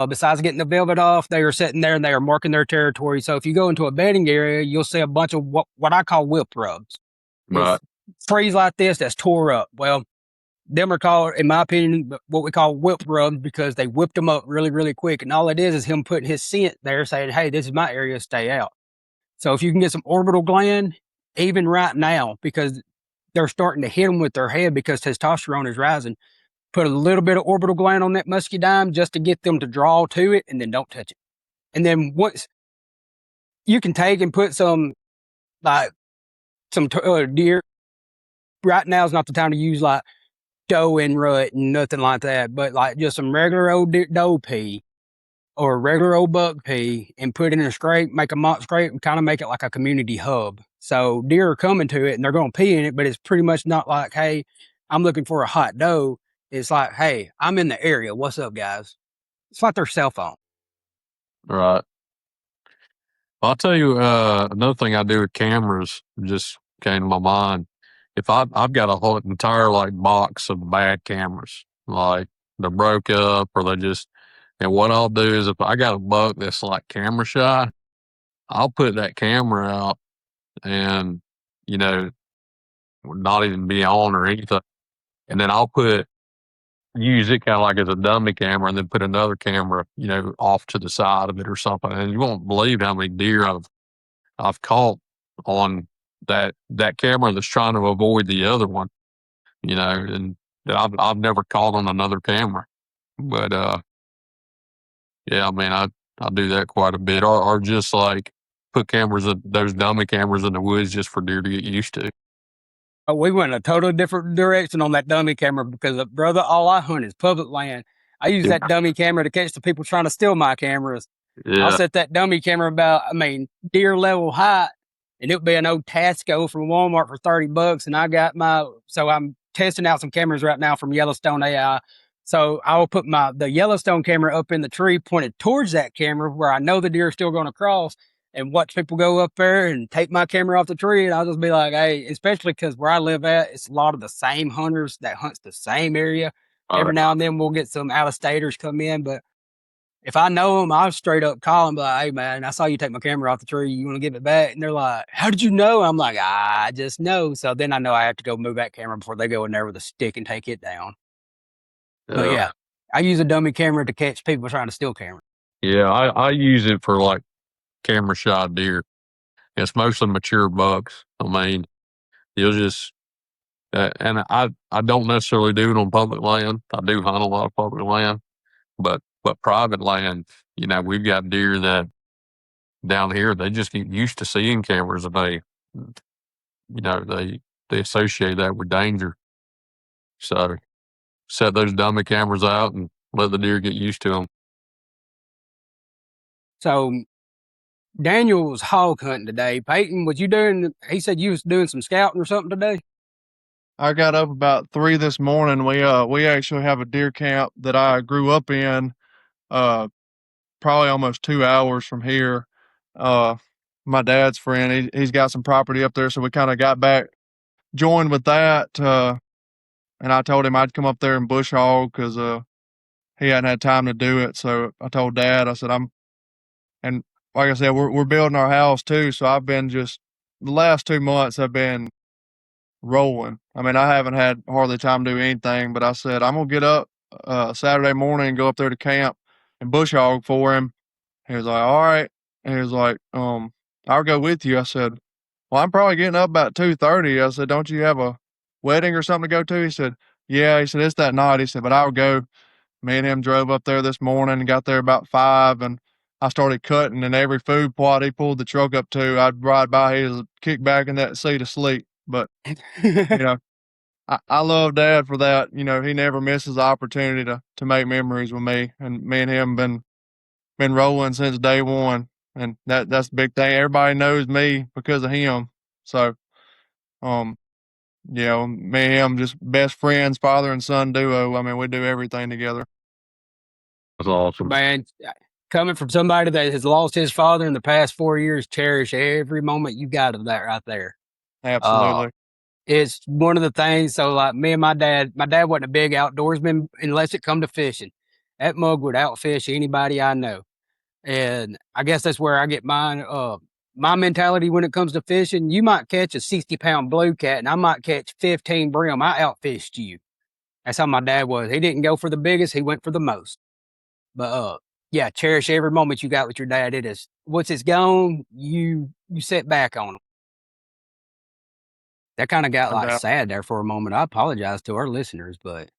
Besides getting the velvet off, they are sitting there and they are marking their territory. So if you go into a bedding area, you'll see a bunch of what I call whip rubs. Right. Trees like this that's tore up. Well, them are called, in my opinion, what we call whip rubs, because they whipped them up really, really quick. And all it is him putting his scent there saying, hey, this is my area, stay out. So if you can get some orbital gland, even right now, because they're starting to hit them with their head because testosterone is rising, put a little bit of orbital gland on that muscadine just to get them to draw to it, and then don't touch it. And then once you can take and put some deer, right now is not the time to use like doe and rut and nothing like that, but like just some regular old doe pee or regular old buck pee, and put it in a scrape, make a mock scrape, and kind of make it like a community hub. So deer are coming to it and they're going to pee in it, but it's pretty much not like, hey, I'm looking for a hot doe. It's like, hey, I'm in the area. What's up, guys? It's like their cell phone. Right. I'll tell you another thing I do with cameras just came to my mind. If I've got a whole entire like box of bad cameras, like they're broke up or and what I'll do is if I got a buck that's like camera shy, I'll put that camera out and, not even be on or anything. And then I'll use it kind of like as a dummy camera, and then put another camera, off to the side of it or something. And you won't believe how many deer I've caught on that camera that's trying to avoid the other one, and I've never caught on another camera. But yeah, I mean, I do that quite a bit, or just like put those dummy cameras in the woods just for deer to get used to. We went a totally different direction on that dummy camera because, brother, all I hunt is public land. I use that dummy camera to catch the people trying to steal my cameras. I'll set that dummy camera deer level height, and it would be an old Tasco from Walmart for $30. And I'm testing out some cameras right now from Yellowstone AI. So I'll put the Yellowstone camera up in the tree pointed towards that camera where I know the deer are still going to cross, and watch people go up there and take my camera off the tree. And I'll just be like, hey, especially because where I live at, it's a lot of the same hunters that hunts the same area. Every now and then we'll get some out-of-staters come in, but if I know them, I'll straight up call them, like, hey, man, I saw you take my camera off the tree. You want to give it back? And they're like, how did you know? I'm like, I just know. So then I know I have to go move that camera before they go in there with a stick and take it down. But yeah, I use a dummy camera to catch people trying to steal cameras. Yeah, I use it for like camera shot deer. It's mostly mature bucks. I mean, you'll just and I don't necessarily do it on public land. I do hunt a lot of public land, but private land, we've got deer that down here they just get used to seeing cameras, and they associate that with danger. So set those dummy cameras out and let the deer get used to them. So Daniel was hog hunting today. Peyton, he said you was doing some scouting or something today? I got up about 3 this morning. We actually have a deer camp that I grew up in, probably almost 2 hours from here. My dad's friend, he's got some property up there, so we kind of got back, joined with that, and I told him I'd come up there and bush hog because he hadn't had time to do it. So I told Dad, I said, and like I said, we're building our house too. So I've been the last 2 months I've been rolling. I mean, I haven't had hardly time to do anything, but I said, I'm going to get up Saturday morning and go up there to camp and bush hog for him. He was like, all right. And he was like, I'll go with you. I said, well, I'm probably getting up about 2:30. I said, don't you have a wedding or something to go to? He said, yeah. He said, it's that night. He said, but I'll go. Me and him drove up there this morning and got there about 5, and I started cutting, and every food plot he pulled the truck up to, I'd ride by, he'd kick back in that seat asleep. But, I love Dad for that. He never misses the opportunity to make memories with me, and me and him been rolling since day one. And that's the big thing. Everybody knows me because of him. So, me and him just best friends, father and son duo. I mean, we do everything together. That's awesome. Man, coming from somebody that has lost his father in the past 4 years, cherish every moment you got of that right there. Absolutely. It's one of the things. So like me and my dad wasn't a big outdoorsman unless it come to fishing. That mug would outfish anybody I know. And I guess that's where I get mine. My mentality when it comes to fishing, you might catch a 60-pound blue cat and I might catch 15 brim. I outfished you. That's how my dad was. He didn't go for the biggest. He went for the most. But, yeah, cherish every moment you got with your dad. It is, once it's gone, you sit back on them. That kind of got sad there for a moment. I apologize to our listeners, but,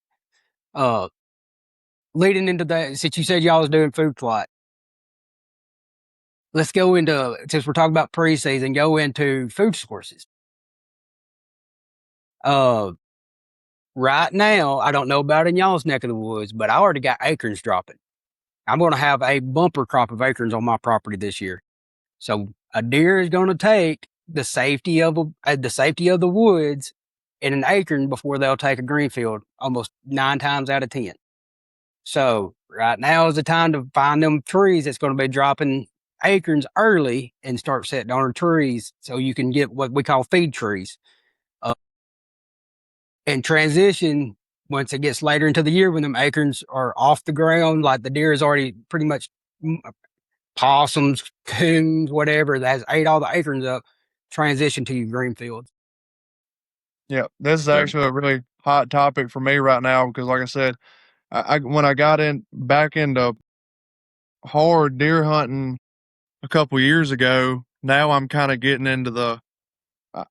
leading into that, since you said y'all was doing food plot, let's go into, since we're talking about preseason, go into food sources. Right now, I don't know about in y'all's neck of the woods, but I already got acorns dropping. I'm going to have a bumper crop of acorns on my property this year. So a deer is going to take the safety of the woods in an acorn before they'll take a green field almost 9 times out of 10. So right now is the time to find them trees that's going to be dropping acorns early and start setting on our trees so you can get what we call feed trees. And transition once it gets later into the year when them acorns are off the ground, like the deer is already pretty much possums, coons, whatever that has ate all the acorns up, transition to your green fields. Yeah, this is actually a really hot topic for me right now because, like I said, when I got back into hard deer hunting a couple years ago, now I'm kind of getting into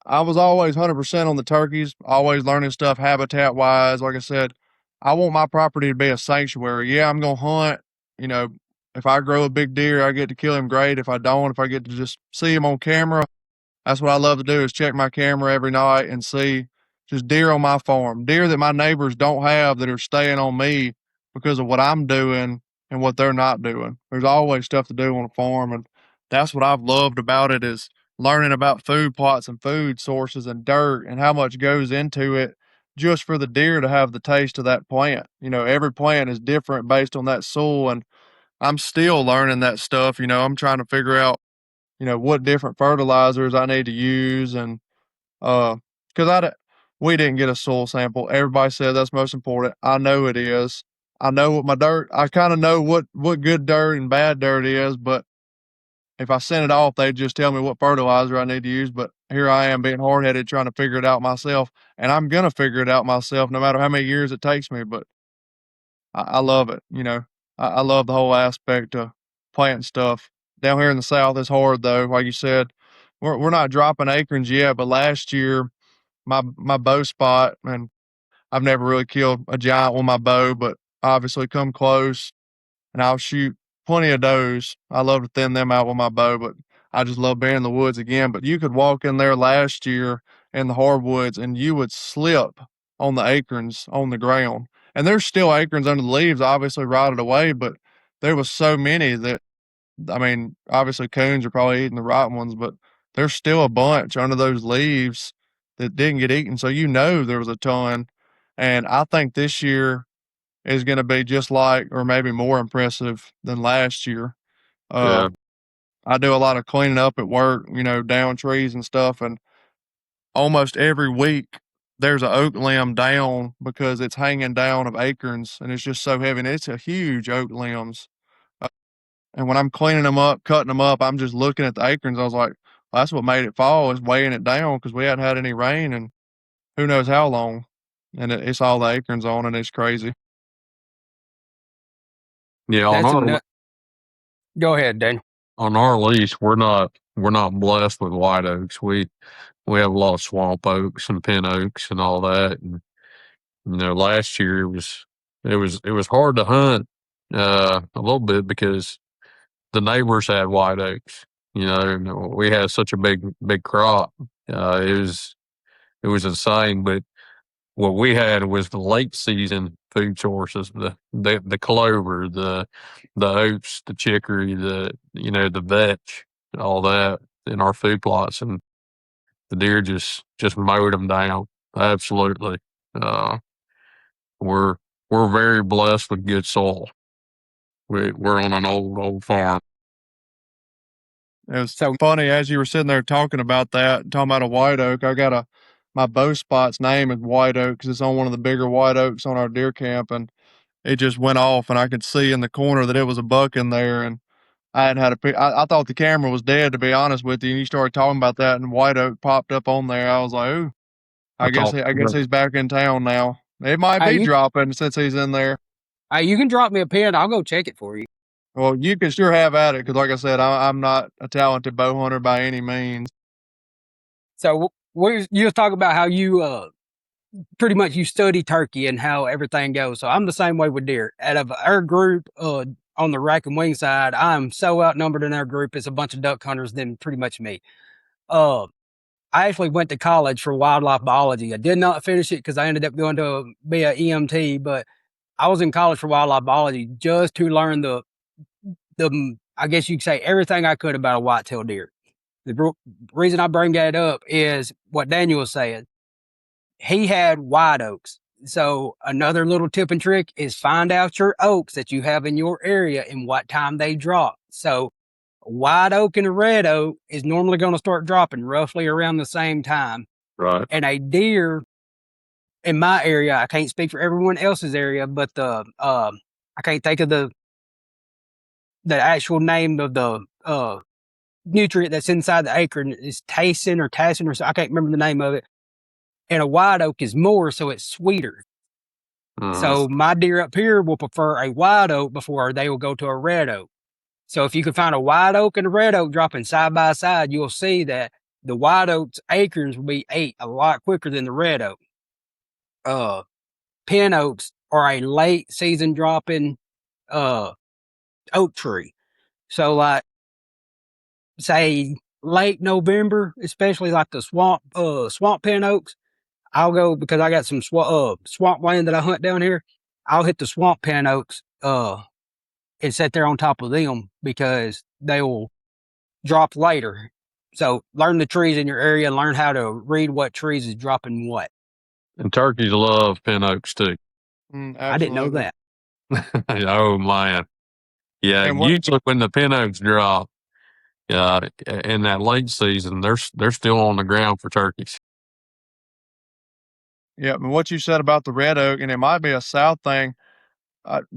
I was always 100% on the turkeys, always learning stuff habitat wise. Like I said, I want my property to be a sanctuary. Yeah, I'm going to hunt, if I grow a big deer, I get to kill him, great. If I don't, if I get to just see him on camera, that's what I love to do, is check my camera every night and see just deer on my farm, deer that my neighbors don't have that are staying on me because of what I'm doing and what they're not doing. There's always stuff to do on a farm, and that's what I've loved about it, is learning about food plots and food sources and dirt and how much goes into it just for the deer to have the taste of that plant. You know, every plant is different based on that soil, and I'm still learning that stuff. You know, I'm trying to figure out, you know, what different fertilizers I need to use. And because we didn't get a soil sample. Everybody says that's most important. I know it is. I know what my dirt. I kind of know what good dirt and bad dirt is, but if I sent it off, they'd just tell me what fertilizer I need to use. But here I am being hard headed trying to figure it out myself, and I'm gonna figure it out myself no matter how many years it takes me. But I love it. You know, I love the whole aspect of planting stuff. Down here in the South, it's hard though. Like you said, we're not dropping acorns yet, but last year my bow spot, and I've never really killed a giant with my bow, but obviously come close, and I'll shoot plenty of does. I love to thin them out with my bow, but I just love being in the woods again. But you could walk in there last year in the hardwoods and you would slip on the acorns on the ground. And there's still acorns under the leaves, obviously rotted away, but there was so many that, I mean, obviously coons are probably eating the rotten ones, but there's still a bunch under those leaves that didn't get eaten. So you know there was a ton. And I think this year is going to be just like, or maybe more impressive than last year. Uh, Yeah. I do a lot of cleaning up at work, you know, down trees and stuff, and almost every week there's a oak limb down because it's hanging down of acorns, and it's just so heavy. And it's a huge oak limbs. Uh, and when I'm cleaning them up, cutting them up, I'm just looking at the acorns. I was like, well, that's what made it fall, is weighing it down, because we hadn't had any rain and who knows how long. And it's all the acorns on, and it's crazy. Yeah. That's a nut. Go ahead, Daniel. On our lease, we're not blessed with white oaks. We have a lot of swamp oaks and pin oaks and all that. And last year it was hard to hunt a little bit because the neighbors had white oaks. And we had such a big crop. It was insane. But what we had was the late season food sources, the clover, the oats, the chicory, the vetch, all that in our food plots, and the deer just mowed them down. Absolutely. Uh, we're we're very blessed with good soil. We're on an old farm. It was So funny as you were sitting there talking about that, talking about a white oak. My bow spot's name is White Oak because it's on one of the bigger white oaks on our deer camp, and it just went off, and I could see in the corner that it was a buck in there, and I hadn't had a pic. I thought the camera was dead, to be honest with you. And you started talking about that, and White Oak popped up on there. I was like, ooh, I talked. I guess he's back in town now. It might hey, be you, dropping since he's in there. you can drop me a pin. I'll go check it for you. Well, you can sure have at it because, like I said, I'm not a talented bow hunter by any means. So you was talking about how you pretty much you study turkey and how everything goes. So I'm the same way with deer. Out of our group on the rack and wing side, I'm so outnumbered in our group. It's a bunch of duck hunters than pretty much me. Uh, I actually went to college for wildlife biology. I did not finish it because I ended up going to be an EMT, but I was in college for wildlife biology just to learn the I guess you could say everything I could about a white-tailed deer. The reason I bring that up is what Daniel was saying. He had white oaks. So another little tip and trick is find out your oaks that you have in your area and what time they drop. So a white oak and a red oak is normally going to start dropping roughly around the same time. Right. And a deer in my area, I can't speak for everyone else's area, but I can't think of the actual name of the nutrient that's inside the acorn. Is tassin or tassin or so. I can't remember the name of it. And a white oak is more, so it's sweeter. So my deer up here will prefer a white oak before they will go to a red oak. So if you can find a white oak and a red oak dropping side by side, you'll see that the white oak's acorns will be ate a lot quicker than the red oak. Pin oaks are a late season dropping oak tree. So like say late November, especially like the swamp pin oaks, I'll go because I got some swamp land that I hunt down here. I'll hit the swamp pin oaks and sit there on top of them because they will drop later. So learn the trees in your area, learn how to read what trees is dropping what. And turkeys love pin oaks too. I didn't know Absolutely. that. Oh man. Yeah, And what usually when the pin oaks drop, in that late season, they're still on the ground for turkeys. Yeah, and what you said about the red oak, and it might be a South thing.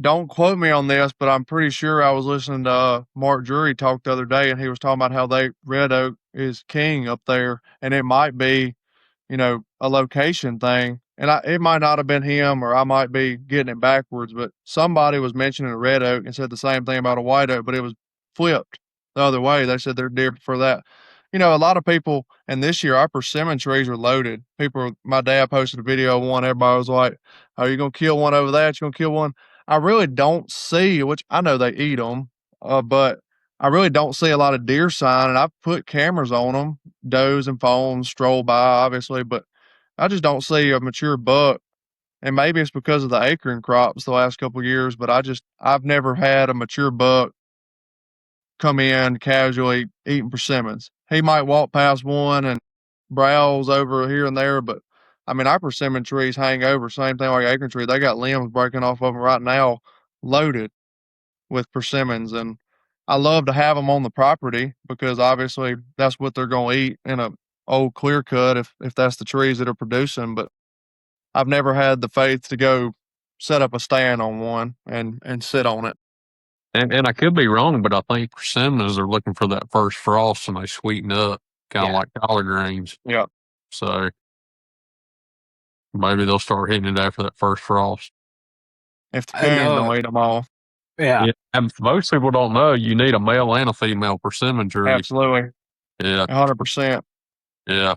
Don't quote me on this, but I'm pretty sure I was listening to Mark Drury talk the other day, and he was talking about how red oak is king up there, and it might be, a location thing. And it might not have been him, or I might be getting it backwards, but somebody was mentioning a red oak and said the same thing about a white oak, but it was flipped the other way. They said they're deer for that. A lot of people, and this year our persimmon trees are loaded. My dad posted a video of one. Everybody was like, "Are you gonna kill one over that? You gonna kill one?" I really don't see, which I know they eat them, but I really don't see a lot of deer sign. And I've put cameras on them, does and fawns stroll by, obviously, but I just don't see a mature buck. And maybe it's because of the acorn crops the last couple of years, but I've never had a mature buck come in casually eating persimmons. He might walk past one and browse over here and there, but I mean, our persimmon trees hang over, same thing like acorn tree. They got limbs breaking off of them right now, loaded with persimmons. And I love to have them on the property because obviously that's what they're going to eat in a old clear cut if that's the trees that are producing. But I've never had the faith to go set up a stand on one and sit on it. And I could be wrong, but I think persimmons are looking for that first frost and they sweeten up, kind of like collard greens. Yeah. So maybe they'll start hitting it after that first frost. If the coons don't eat them all. Yeah. And most people don't know you need a male and a female persimmon tree. Absolutely. Yeah. 100%. Yeah.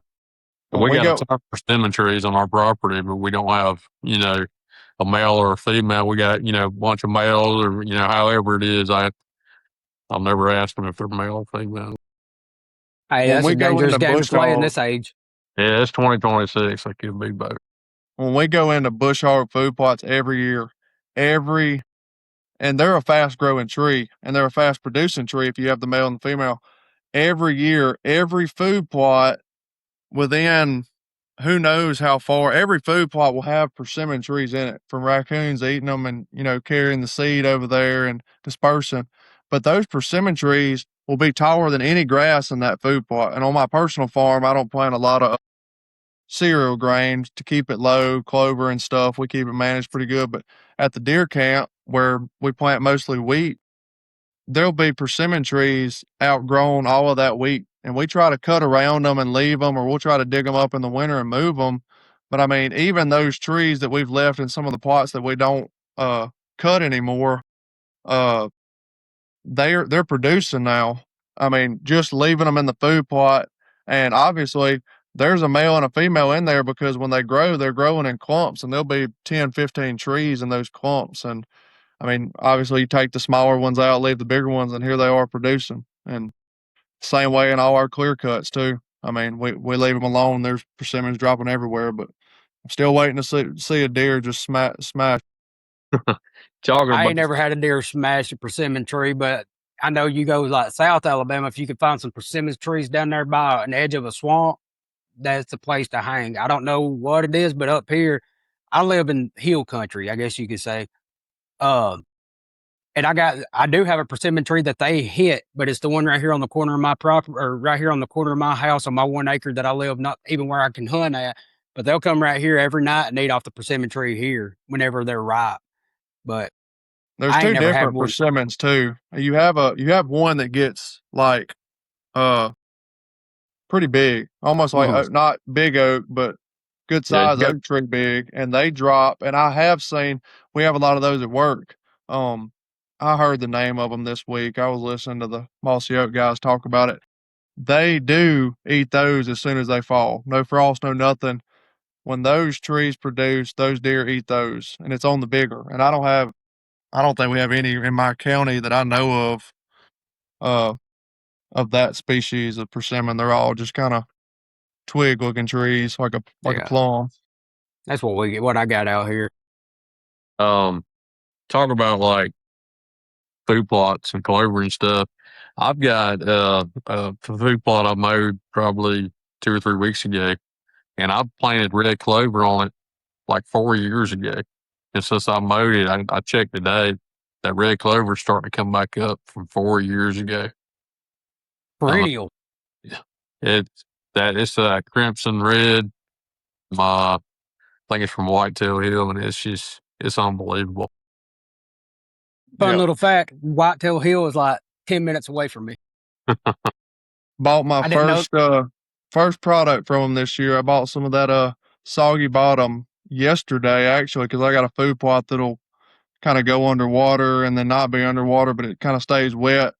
When we we got go- a ton of persimmon trees on our property, but we don't have, a male or a female. We got, a bunch of males or, however it is. I'll never ask them if they're male or female. Hey, When that's we a go dangerous into game to bush play in hog, this age. Yeah, it's 2026. I could be both. when we go into bush hog food plots every year, and they're a fast growing tree and they're a fast producing tree if you have the male and the female. Every year, every food plot within who knows how far, every food plot will have persimmon trees in it from raccoons eating them and, carrying the seed over there and dispersing. But those persimmon trees will be taller than any grass in that food plot. And on my personal farm, I don't plant a lot of cereal grains to keep it low, clover and stuff. We keep it managed pretty good. But at the deer camp where we plant mostly wheat, there'll be persimmon trees outgrown all of that wheat. And we try to cut around them and leave them, or we'll try to dig them up in the winter and move them. But I mean, even those trees that we've left in some of the plots that we don't cut anymore, uh, they're producing now. I mean, just leaving them in the food plot, and obviously there's a male and a female in there because when they grow, they're growing in clumps, and there'll be 10, 15 trees in those clumps. And I mean, obviously you take the smaller ones out, leave the bigger ones, and here they are producing. And same way in all our clear cuts too. I mean, we leave them alone. There's persimmons dropping everywhere, but I'm still waiting to see a deer just smash. I ain't never had a deer smash a persimmon tree, but I know you go like South Alabama. If you could find some persimmon trees down there by an edge of a swamp, that's the place to hang. I don't know what it is, but up here, I live in hill country, I guess you could say. And I do have a persimmon tree that they hit, but it's the one right here on the corner of my property, or right here on the corner of my house on my 1 acre that I live, not even where I can hunt at. But they'll come right here every night and eat off the persimmon tree here whenever they're ripe. But There's I ain't two never had different one. persimmons too. You have one that gets like pretty big, almost like not big oak, but good size oak tree big, and they drop. And I have seen we have a lot of those at work. I heard the name of them this week. I was listening to the Mossy Oak guys talk about it. They do eat those as soon as they fall. No frost, no nothing. When those trees produce, those deer eat those, and it's on the bigger. And I don't have I don't think we have any in my county that I know of that species of persimmon. They're all just kind of twig looking trees, like a Yeah, plum. that's what I got out here. Um, talk about like food plots and clover and stuff. I've got a food plot I mowed probably 2 or 3 weeks ago, and I planted red clover on it like 4 years ago. And since I mowed it, I checked today, that red clover's starting to come back up from 4 years ago. Perennial. It's it's crimson red. I think it's from Whitetail Hill, and it's unbelievable. Fun Yeah. little fact: Whitetail Hill is like 10 minutes away from me. Bought my I didn't know. first product from them this year. I bought some of that soggy bottom yesterday actually because I got a food plot that'll kind of go underwater and then not be underwater, but it kind of stays wet.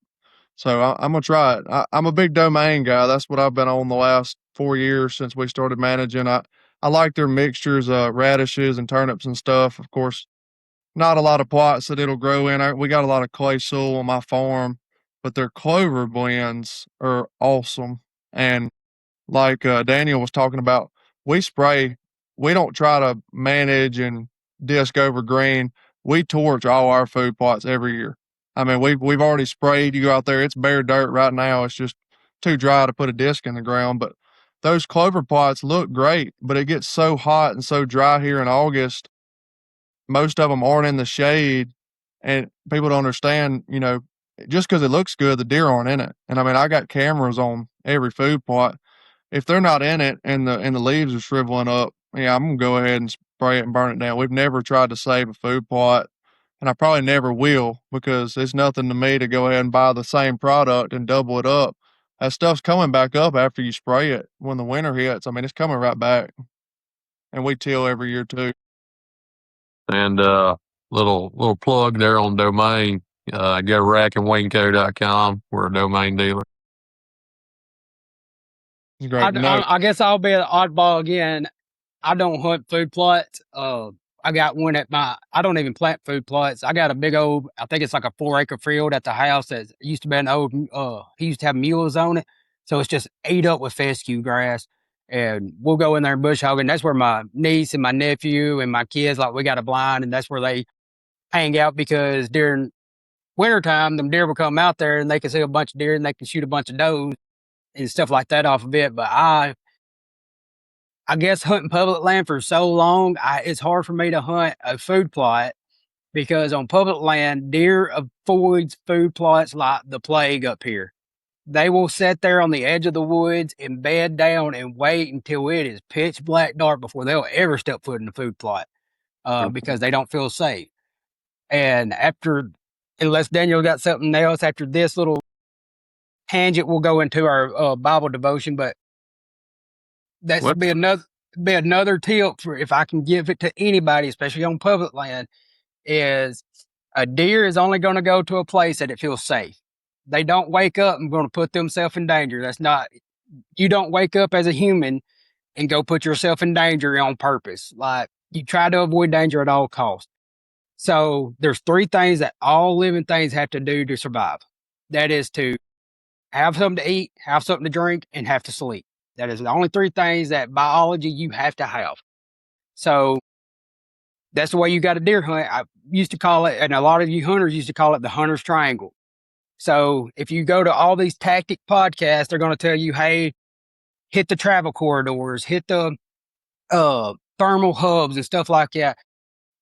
So I'm gonna try it. I'm a big domain guy. That's what I've been on the last 4 years since we started managing. I like their mixtures, radishes and turnips and stuff. Of course, not a lot of plots that it'll grow in. We got a lot of clay soil on my farm, but their clover blends are awesome. And like Daniel was talking about, we spray. We don't try to manage and disc over green. We torch all our food plots every year. I mean, we've already sprayed. You go out there, it's bare dirt right now. It's just too dry to put a disc in the ground. But those clover plots look great, but it gets so hot and so dry here in August. Most of them aren't in the shade, and people don't understand. Just because it looks good, the deer aren't in it. And I mean, I got cameras on every food plot. If they're not in it and the leaves are shriveling up, yeah, I'm gonna go ahead and spray it and burn it down. We've never tried to save a food plot, and I probably never will because it's nothing to me to go ahead and buy the same product and double it up. That stuff's coming back up after you spray it when the winter hits. I mean, it's coming right back, and we till every year too. And little plug there on domain. Go to rackandwingco.com. We're a domain dealer. It's great to know. I guess I'll be an oddball again. I don't hunt food plots. I got one I don't even plant food plots. I got a big old, I think it's like a 4-acre field at the house that used to be an old, he used to have mules on it. So it's just ate up with fescue grass. And we'll go in there and bush hog. And that's where my niece and my nephew and my kids, like we got a blind, and that's where they hang out because during wintertime, them deer will come out there and they can see a bunch of deer and they can shoot a bunch of does and stuff like that off of it. But I guess hunting public land for so long, it's hard for me to hunt a food plot because on public land, deer avoids food plots like the plague up here. They will sit there on the edge of the woods and bed down and wait until it is pitch black dark before they'll ever step foot in the food plot because they don't feel safe. And unless Daniel got something else after this little tangent, we'll go into our Bible devotion. But that's be another tip for if I can give it to anybody, especially on public land, is a deer is only going to go to a place that it feels safe. They don't wake up and going to put themselves in danger. You don't wake up as a human and go put yourself in danger on purpose. Like you try to avoid danger at all costs. So there's 3 things that all living things have to do to survive. That is to have something to eat, have something to drink, and have to sleep. That is the only 3 things that biology you have to have. So that's the way you got a deer hunt. I used to call it, and a lot of you hunters used to call it the hunter's triangle. So if you go to all these tactic podcasts, they're going to tell you, hey, hit the travel corridors, hit the thermal hubs and stuff like that.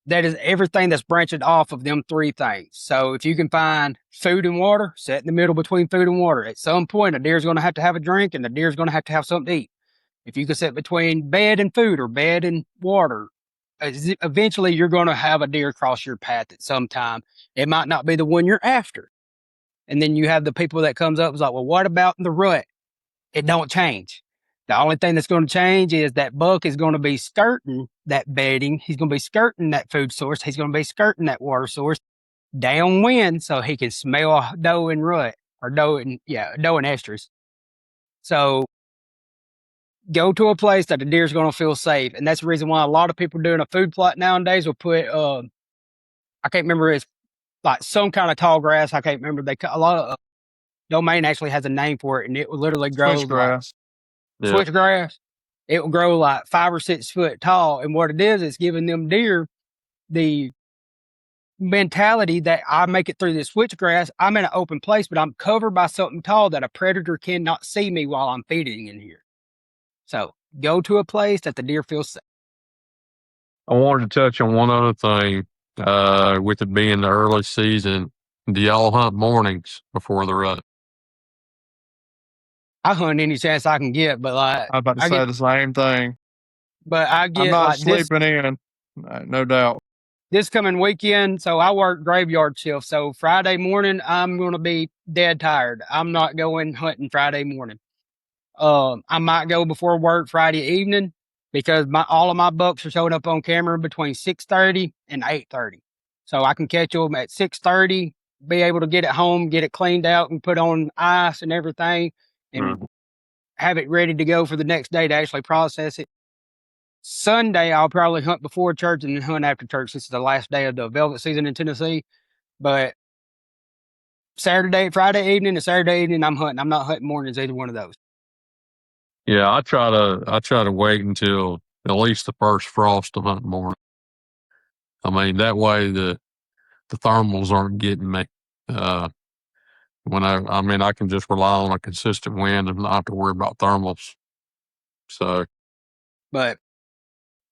That is everything that's branching off of them 3 things. So if you can find food and water, set in the middle between food and water. At some point, a deer's going to have a drink and the deer's going to have something to eat. If you can set between bed and food or bed and water, eventually you're going to have a deer cross your path at some time. It might not be the one you're after. And then you have the people that comes up and is like, well, what about the rut? It don't change. The only thing that's going to change is that buck is going to be skirting that bedding. He's going to be skirting that food source. He's going to be skirting that water source downwind so he can smell doe and rut or doe and estrus. So go to a place that the deer is going to feel safe. And that's the reason why a lot of people doing a food plot nowadays will put, I can't remember like some kind of tall grass. I can't remember. A lot of Domain actually has a name for it, and it would literally grow like Switchgrass. switchgrass. It will grow like 5 or 6 foot tall, and what it is, it's giving them deer the mentality that I make it through this switchgrass. I'm in an open place, but I'm covered by something tall that a predator cannot see me while I'm feeding in here. So go to a place that the deer feels safe. I wanted to touch on one other thing. With it being the early season, do y'all hunt mornings before the rut? I hunt any chance I can get, but like I was about to say the same thing. but I I'm get not like sleeping in, no doubt. this coming weekend. So I work graveyard shift. So Friday morning, I'm going to be dead tired. I'm not going hunting Friday morning. I might go before work Friday evening because all of my bucks are showing up on camera between 6:30 and 8:30. So I can catch them at 6:30, be able to get it home, get it cleaned out and put on ice and everything, and have it ready to go for the next day to actually process it. Sunday, I'll probably hunt before church and then hunt after church. This is the last day of the velvet season in Tennessee. But Friday evening and Saturday evening, I'm hunting. I'm not hunting mornings, either one of those. Yeah, I try to wait until at least the first frost to hunt morning. I mean, that way the thermals aren't getting me. When I can just rely on a consistent wind and not have to worry about thermals. So, But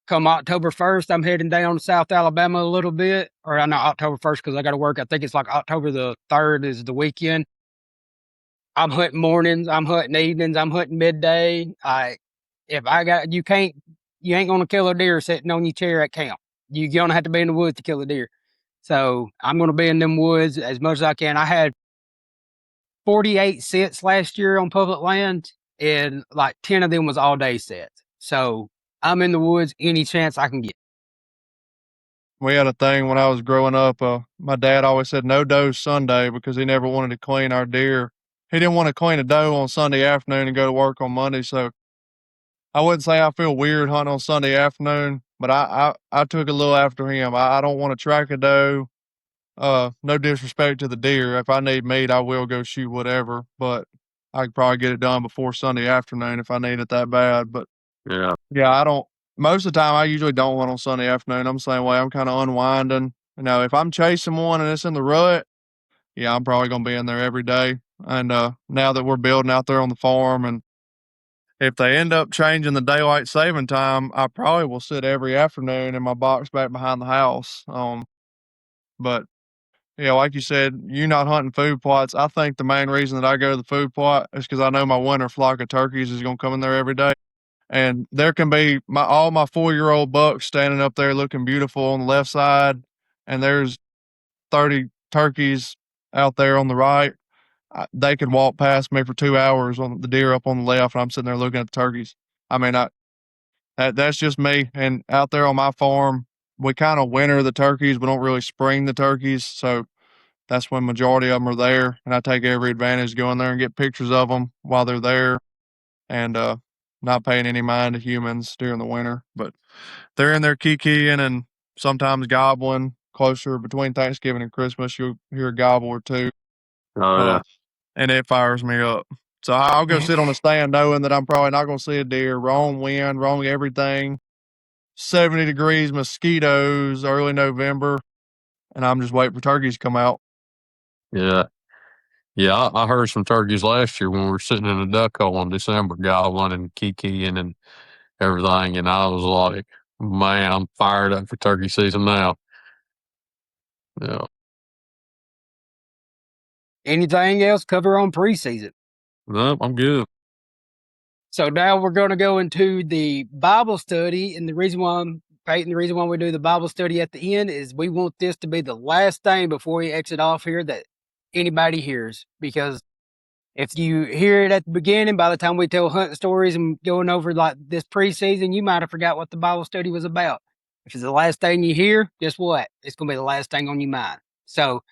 come October 1st, I'm heading down to South Alabama a little bit. Or I know October 1st because I got to work. I think it's like October the 3rd is the weekend. I'm hunting mornings. I'm hunting evenings. I'm hunting midday. You ain't going to kill a deer sitting on your chair at camp. You're going to have to be in the woods to kill a deer. So I'm going to be in them woods as much as I can. I had 48 sets last year on public land, and like 10 of them was all day sets. So I'm in the woods any chance I can get. We had a thing when I was growing up. My dad always said no doe Sunday because he never wanted to clean our deer. He didn't want to clean a doe on Sunday afternoon and go to work on Monday. So I wouldn't say I feel weird hunting on Sunday afternoon, but I took a little after him. I don't want to track a doe. No disrespect to the deer. If I need meat, I will go shoot whatever, but I could probably get it done before Sunday afternoon if I need it that bad. But yeah, I don't. Most of the time, I usually don't hunt on Sunday afternoon. I'm the same way. I'm kind of unwinding. If I'm chasing one and it's in the rut, yeah, I'm probably gonna be in there every day. And now that we're building out there on the farm, and if they end up changing the daylight saving time, I probably will sit every afternoon in my box back behind the house. But yeah, like you said, you not hunting food plots. I think the main reason that I go to the food plot is because I know my winter flock of turkeys is gonna come in there every day. And there can be all my 4-year-old bucks standing up there looking beautiful on the left side, and there's 30 turkeys out there on the right. They could walk past me for 2 hours on the deer up on the left, and I'm sitting there looking at the turkeys. I mean, that's just me. And out there on my farm, we kind of winter the turkeys. We don't really spring the turkeys, so that's when majority of them are there. And I take every advantage to go in there and get pictures of them while they're there, and not paying any mind to humans during the winter. But they're in there kikiing and sometimes gobbling. Closer between Thanksgiving and Christmas, you'll hear a gobble or two. And it fires me up. So I'll go sit on a stand knowing that I'm probably not going to see a deer. Wrong wind, wrong everything. 70 degrees, mosquitoes, early November, and I'm just waiting for turkeys to come out. Yeah. Yeah, I heard some turkeys last year when we were sitting in a duck hole in December gobbling and kikiing and everything, and I was like, man, I'm fired up for turkey season now. Yeah. Anything else cover on preseason? No, I'm good. So now we're going to go into the Bible study. And the reason why we do the Bible study at the end is we want this to be the last thing before we exit off here that anybody hears. Because if you hear it at the beginning, by the time we tell hunting stories and going over like this preseason, you might have forgot what the Bible study was about. If it's the last thing you hear, guess what? It's going to be the last thing on your mind. So,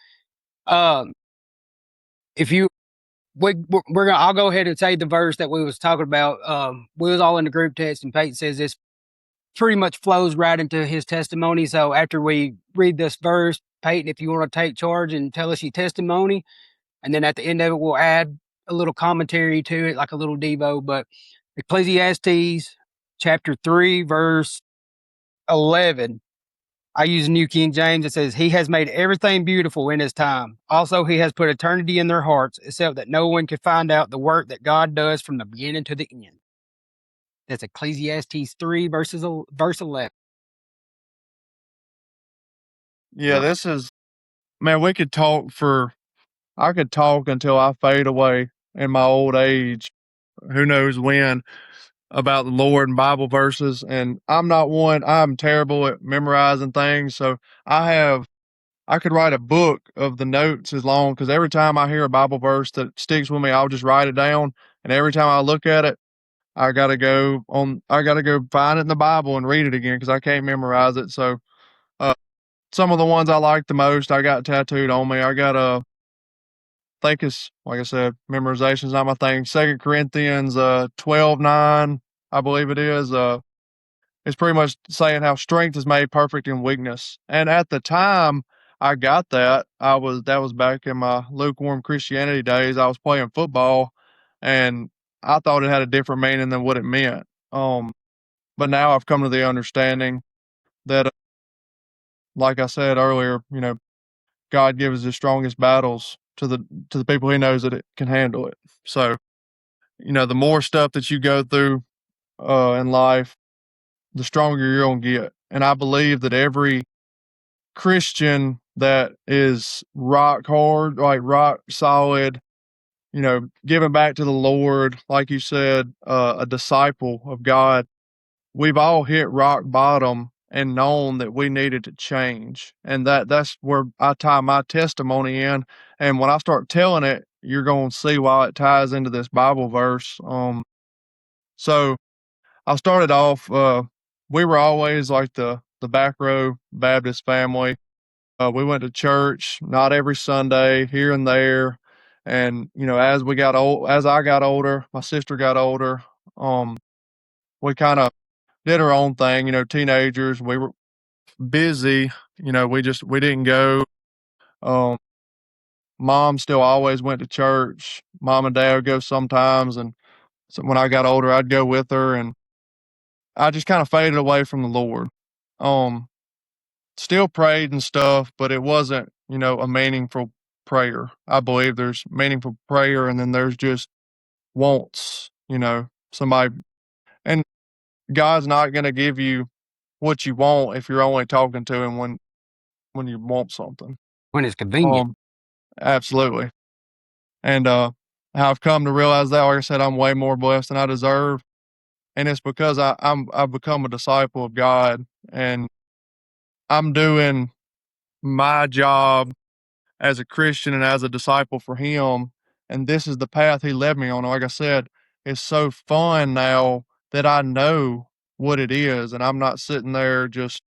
if you I'll go ahead and say the verse that we was talking about. We was all in the group text, and Peyton says this pretty much flows right into his testimony. So after we read this verse, Peyton, if you want to take charge and tell us your testimony. And then at the end of it, we'll add a little commentary to it, like a little Devo. But Ecclesiastes chapter 3, verse 11. I use New King James. It says, He has made everything beautiful in His time. Also, He has put eternity in their hearts, except that no one can find out the work that God does from the beginning to the end. That's Ecclesiastes 3, verse 11. Yeah, this is, man, I could talk until I fade away in my old age. Who knows when, about the Lord and Bible verses. And I'm terrible at memorizing things. So I could write a book of the notes as long, because every time I hear a Bible verse that sticks with me, I'll just write it down. And every time I look at it, I gotta go find it in the Bible and read it again because I can't memorize it. So, uh, some of the ones I like the most, I got tattooed on me. I got think it's, like I said, memorization's not my thing. 2 Corinthians 12:9, I believe it is. It's pretty much saying how strength is made perfect in weakness. And at the time I got that, that was back in my lukewarm Christianity days. I was playing football, and I thought it had a different meaning than what it meant. But now I've come to the understanding that, like I said earlier, God gives the strongest battles to the people He knows that it can handle it. So, the more stuff that you go through in life, the stronger you're gonna get. And I believe that every Christian that is rock hard, like rock solid, giving back to the Lord, like you said, a disciple of God, we've all hit rock bottom and known that we needed to change. And that's where I tie my testimony in. And when I start telling it, you're going to see why it ties into this Bible verse. So I started off, we were always like the back row Baptist family. We went to church, not every Sunday, here and there. And, as I got older, my sister got older, we kind of did our own thing, teenagers. We were busy, we didn't go. Um, Mom still always went to church. Mom and dad would go sometimes. And so when I got older, I'd go with her, and I just kind of faded away from the Lord. Um, Still prayed and stuff, but it wasn't, a meaningful prayer. I believe there's meaningful prayer, and then there's just wants, somebody, and God's not going to give you what you want if you're only talking to Him when you want something. When it's convenient. Absolutely. And I've come to realize that, like I said, I'm way more blessed than I deserve. And it's because I've become a disciple of God, and I'm doing my job as a Christian and as a disciple for Him. And this is the path He led me on. Like I said, it's so fun now that I know what it is, and I'm not sitting there just,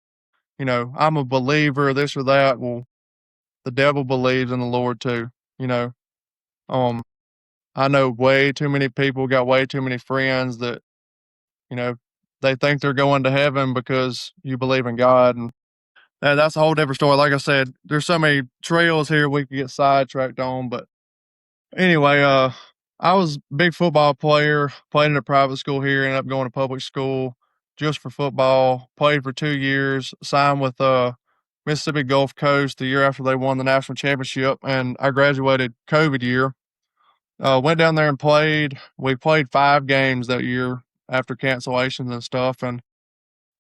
I'm a believer, this or that. Well, the devil believes in the Lord too, you know. Um, I know way too many people got way too many friends that, you know, they think they're going to heaven because you believe in God. And that's a whole different story. Like I said, there's so many trails here we could get sidetracked on. But anyway, I was a big football player, played in a private school here, ended up going to public school just for football, played for 2 years, signed with Mississippi Gulf Coast the year after they won the national championship, and I graduated COVID year. Went down there and played. We played 5 games that year after cancellations and stuff, and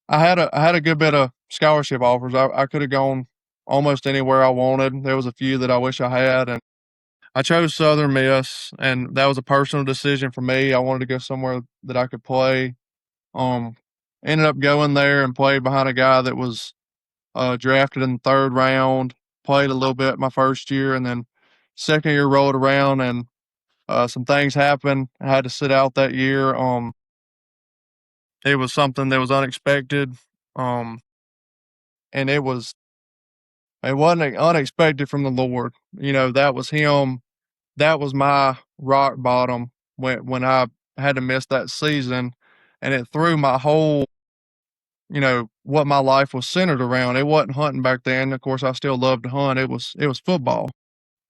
I had a good bit of scholarship offers. I could have gone almost anywhere I wanted. There was a few that I wish I had, and I chose Southern Miss, and that was a personal decision for me. I wanted to go somewhere that I could play. Um, Ended up going there and played behind a guy that was drafted in the 3rd round. Played a little bit my first year, and then second year rolled around, and some things happened. I had to sit out that year. It was something that was unexpected, um, and it wasn't unexpected from the Lord. That was Him. That was my rock bottom when I had to miss that season, and it threw my whole what my life was centered around. It wasn't hunting back then. Of course, I still loved to hunt. It was football,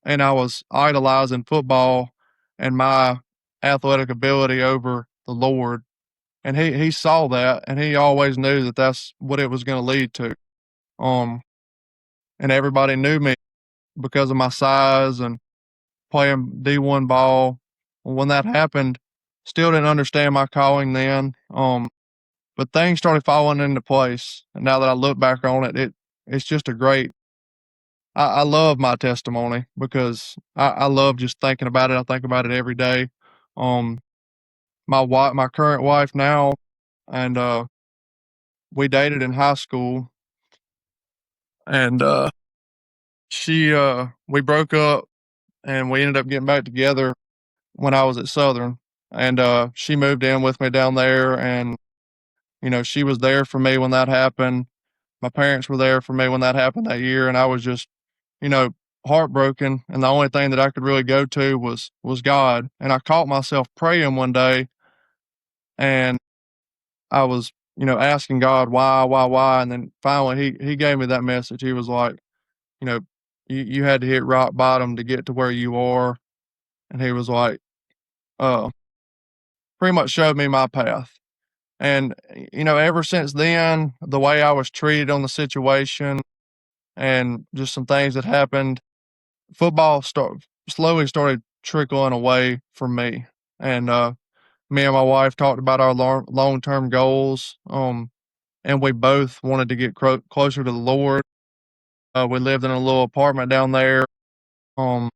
and I was idolizing football and my athletic ability over the Lord. And he saw that, and he always knew that that's what it was going to lead to. Um, and everybody knew me because of my size and playing D1 ball. When that happened, still didn't understand my calling then. But things started falling into place. And now that I look back on it, it's just a great. I love my testimony because I love just thinking about it. I think about it every day. Um, my current wife now, and we dated in high school, and we broke up, and we ended up getting back together when I was at Southern, and she moved in with me down there, and she was there for me when that happened. My parents were there for me when that happened that year, and I was just, you know, heartbroken. And the only thing that I could really go to was God. And I caught myself praying one day, and I was, asking God why, and then finally he gave me that message. He was like, you know, you had to hit rock bottom to get to where you are, and he was like, uh, pretty much showed me my path. And ever since then, the way I was treated on the situation and just some things that happened, football slowly started trickling away from me. And me and my wife talked about our long term goals. And we both wanted to get closer to the Lord. We lived in a little apartment down there. Um,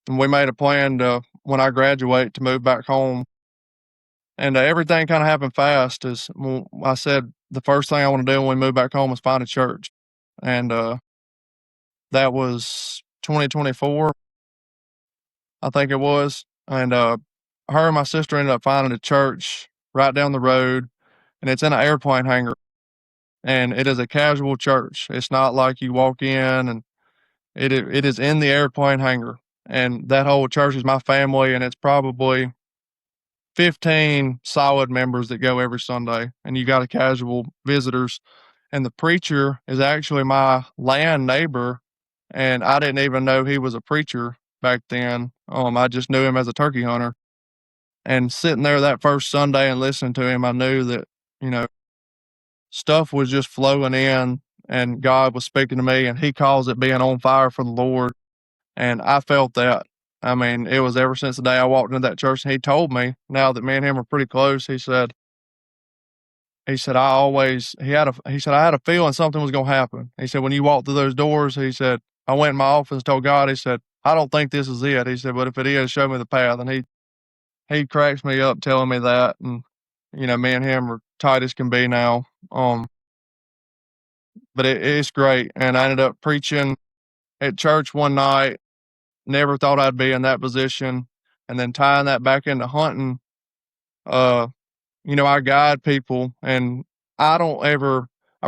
and we made a plan to, when I graduate, to move back home. And everything kind of happened fast. I said the first thing I want to do when we move back home is find a church. And that was 2024, I think it was. And her and my sister ended up finding a church right down the road, and it's in an airplane hangar. And it is a casual church. It's not like you walk in, and it is in the airplane hangar. And that whole church is my family, and it's probably 15 solid members that go every Sunday, and you got a casual visitors. And the preacher is actually my land neighbor, and I didn't even know he was a preacher back then. I just knew him as a turkey hunter. And sitting there that first Sunday and listening to him, I knew that, you know, stuff was just flowing in, and God was speaking to me, and he calls it being on fire for the Lord. And I felt that. I mean, it was ever since the day I walked into that church, and he told me, now that me and him are pretty close, he said, I had a feeling something was going to happen. He said, when you walked through those doors, he said, I went in my office and told God, he said, I don't think this is it. He said, but if it is, show me the path. And he cracks me up telling me that. And, me and him are tight as can be now. But it's great. And I ended up preaching at church one night. Never thought I'd be in that position. And then tying that back into hunting, uh, I guide people, and I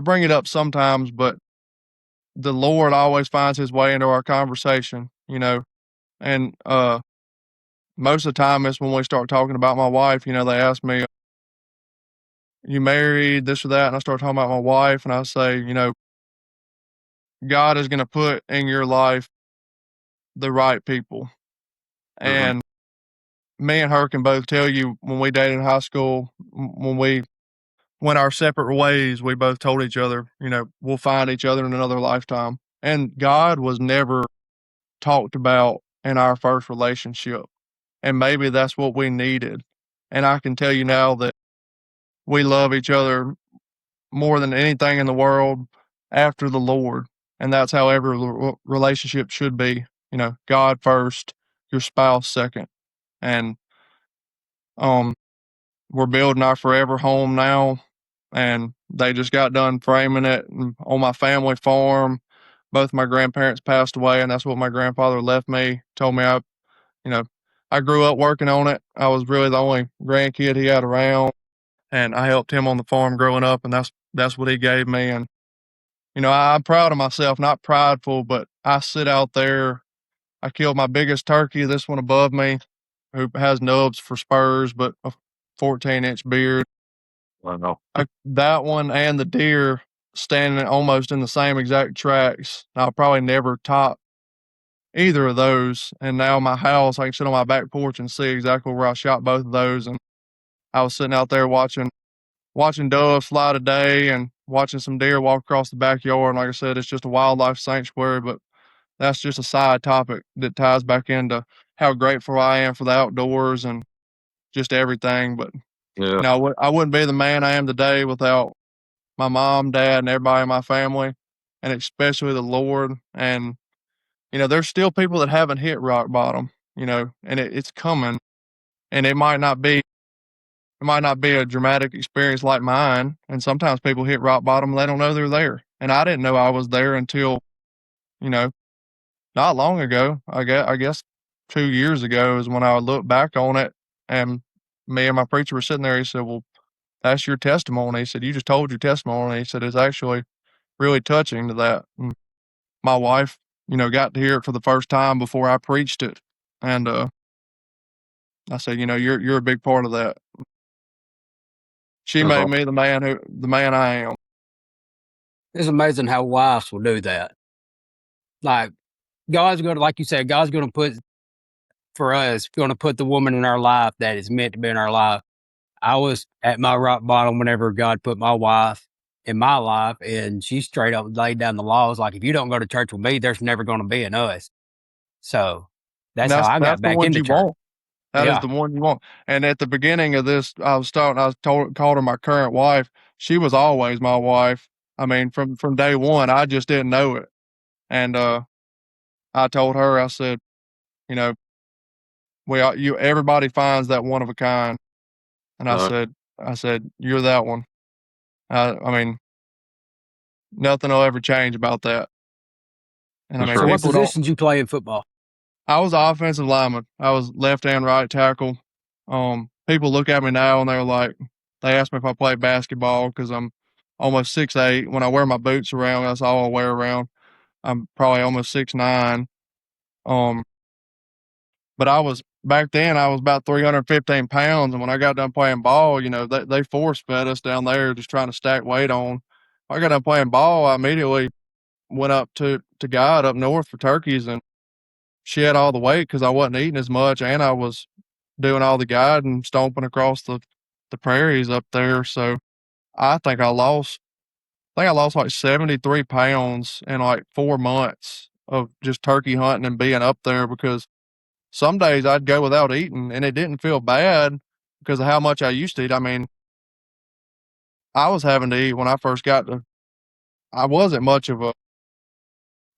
bring it up sometimes, but the Lord always finds his way into our conversation, and, most of the time it's when we start talking about my wife, they ask me, you married, this or that, and I start talking about my wife, and I say, God is going to put in your life the right people. Mhm. And me and her can both tell you when we dated in high school, when we went our separate ways, we both told each other, we'll find each other in another lifetime. And God was never talked about in our first relationship. And maybe that's what we needed. And I can tell you now that we love each other more than anything in the world after the Lord. And that's how every relationship should be. God first, your spouse second. And um, we're building our forever home now, and they just got done framing it on my family farm. Both my grandparents passed away, and that's what my grandfather left me. Told me you know, I grew up working on it. I was really the only grandkid he had around, and I helped him on the farm growing up, and that's what he gave me. And I'm proud of myself, not prideful, but I sit out there. I killed my biggest turkey, this one above me, who has nubs for spurs, but a 14-inch beard. Wow. That one and the deer standing almost in the same exact tracks. I'll probably never top either of those. And now my house, I can sit on my back porch and see exactly where I shot both of those. And I was sitting out there watching doves fly today and watching some deer walk across the backyard. And like I said, it's just a wildlife sanctuary, but that's just a side topic that ties back into how grateful I am for the outdoors and just everything. But Yeah. I wouldn't be the man I am today without my mom, dad, and everybody in my family, and especially the Lord. And there's still people that haven't hit rock bottom, and it's coming. And it might not be a dramatic experience like mine. And sometimes people hit rock bottom and they don't know they're there. And I didn't know I was there until, you know, not long ago. I guess 2 years ago is when I looked back on it, and me and my preacher were sitting there. He said, "Well, that's your testimony." He said, "You just told your testimony." He said, "It's actually really touching to that." And my wife, got to hear it for the first time before I preached it. And I said, "You're a big part of that." She made me the man I am. It's amazing how wives will do that. Like God's going to, like you said, God's going to put for us, going to put the woman in our life that is meant to be in our life. I was at my rock bottom whenever God put my wife in my life, and she straight up laid down the laws. Like, if you don't go to church with me, there's never going to be an us. So And that's how I that's got the back ones into you church. want. That is Yeah. the one you want. And at the beginning of this, called her my current wife. She was always my wife. I mean, from day one, I just didn't know it. And I told her, I said, you know, everybody finds that one of a kind. And I said, you're that one. I mean, nothing will ever change about that. And I That's mean, So right. what people don't. positions you play in football? I was an offensive lineman. I was left and right tackle. People look at me now and they ask me if I play basketball because I'm almost 6'8". When I wear my boots around, that's all I wear around. I'm probably almost 6'9". Um, but back then I was about 315 pounds, and when I got done playing ball, they force fed us down there just trying to stack weight on. When I got done playing ball, I immediately went up to guide up north for turkeys and shed all the weight because I wasn't eating as much, and I was doing all the guiding, stomping across the prairies up there. So I think I lost like 73 pounds in like 4 months of just turkey hunting and being up there, because some days I'd go without eating and it didn't feel bad because of how much I used to eat. I mean, I was having to eat when I first I wasn't much of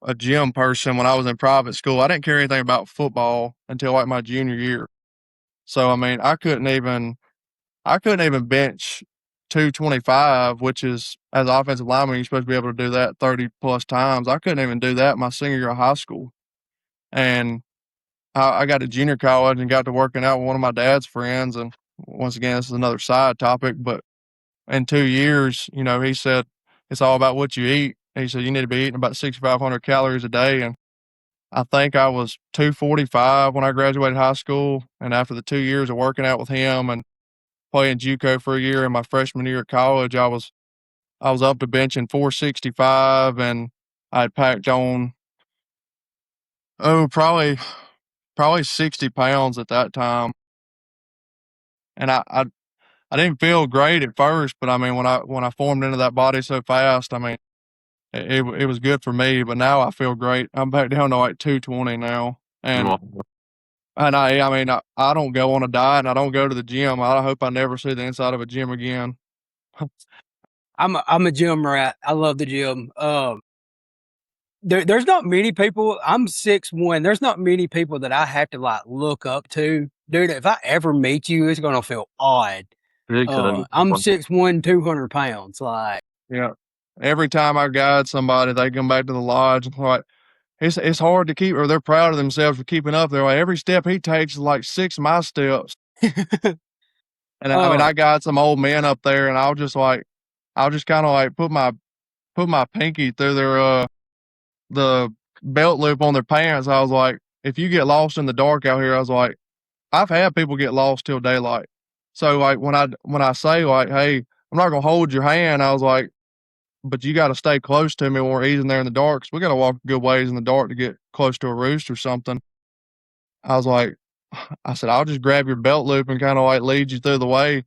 a gym person when I was in private school. I didn't care anything about football until like my junior year. So I mean, I couldn't even bench 225, which is, as an offensive lineman, you're supposed to be able to do that 30 plus times. I couldn't even do that my senior year of high school. And I got to junior college and got to working out with one of my dad's friends. And once again, this is another side topic, but in 2 years, he said, it's all about what you eat. He said, you need to be eating about 6,500 calories a day. And I think I was 245 when I graduated high school. And after the 2 years of working out with him and playing JUCO for a year in my freshman year at college, I was up to benching 465, and I had packed on probably 60 pounds at that time. And I didn't feel great at first, but I mean when I formed into that body so fast, I mean it was good for me. But now I feel great. I'm back down to like 220 now, and Well, I mean I don't go on a diet and I don't go to the gym. I hope I never see the inside of a gym again. I'm a gym rat. I love the gym. There's not many people. I'm 6'1". There's not many people that I have to like look up to, dude. If I ever meet you, it's gonna feel odd. I'm 6'1", 200 pounds. Like, Yeah. Every time I guide somebody, they come back to the lodge and like, it's hard to keep, or they're proud of themselves for keeping up. They're like, every step he takes is like 6 of my steps. And I mean, uh, I got some old men up there, and I'll just kind of like put my pinky through the belt loop on their pants. I was like, if you get lost in the dark out here, I was like, I've had people get lost till daylight. So like when I say like, hey, I'm not going to hold your hand. I was like, but you got to stay close to me when we're easing there in the dark. So we got to walk a good ways in the dark to get close to a roost or something. I was like, I said, I'll just grab your belt loop and kind of like lead you through the way.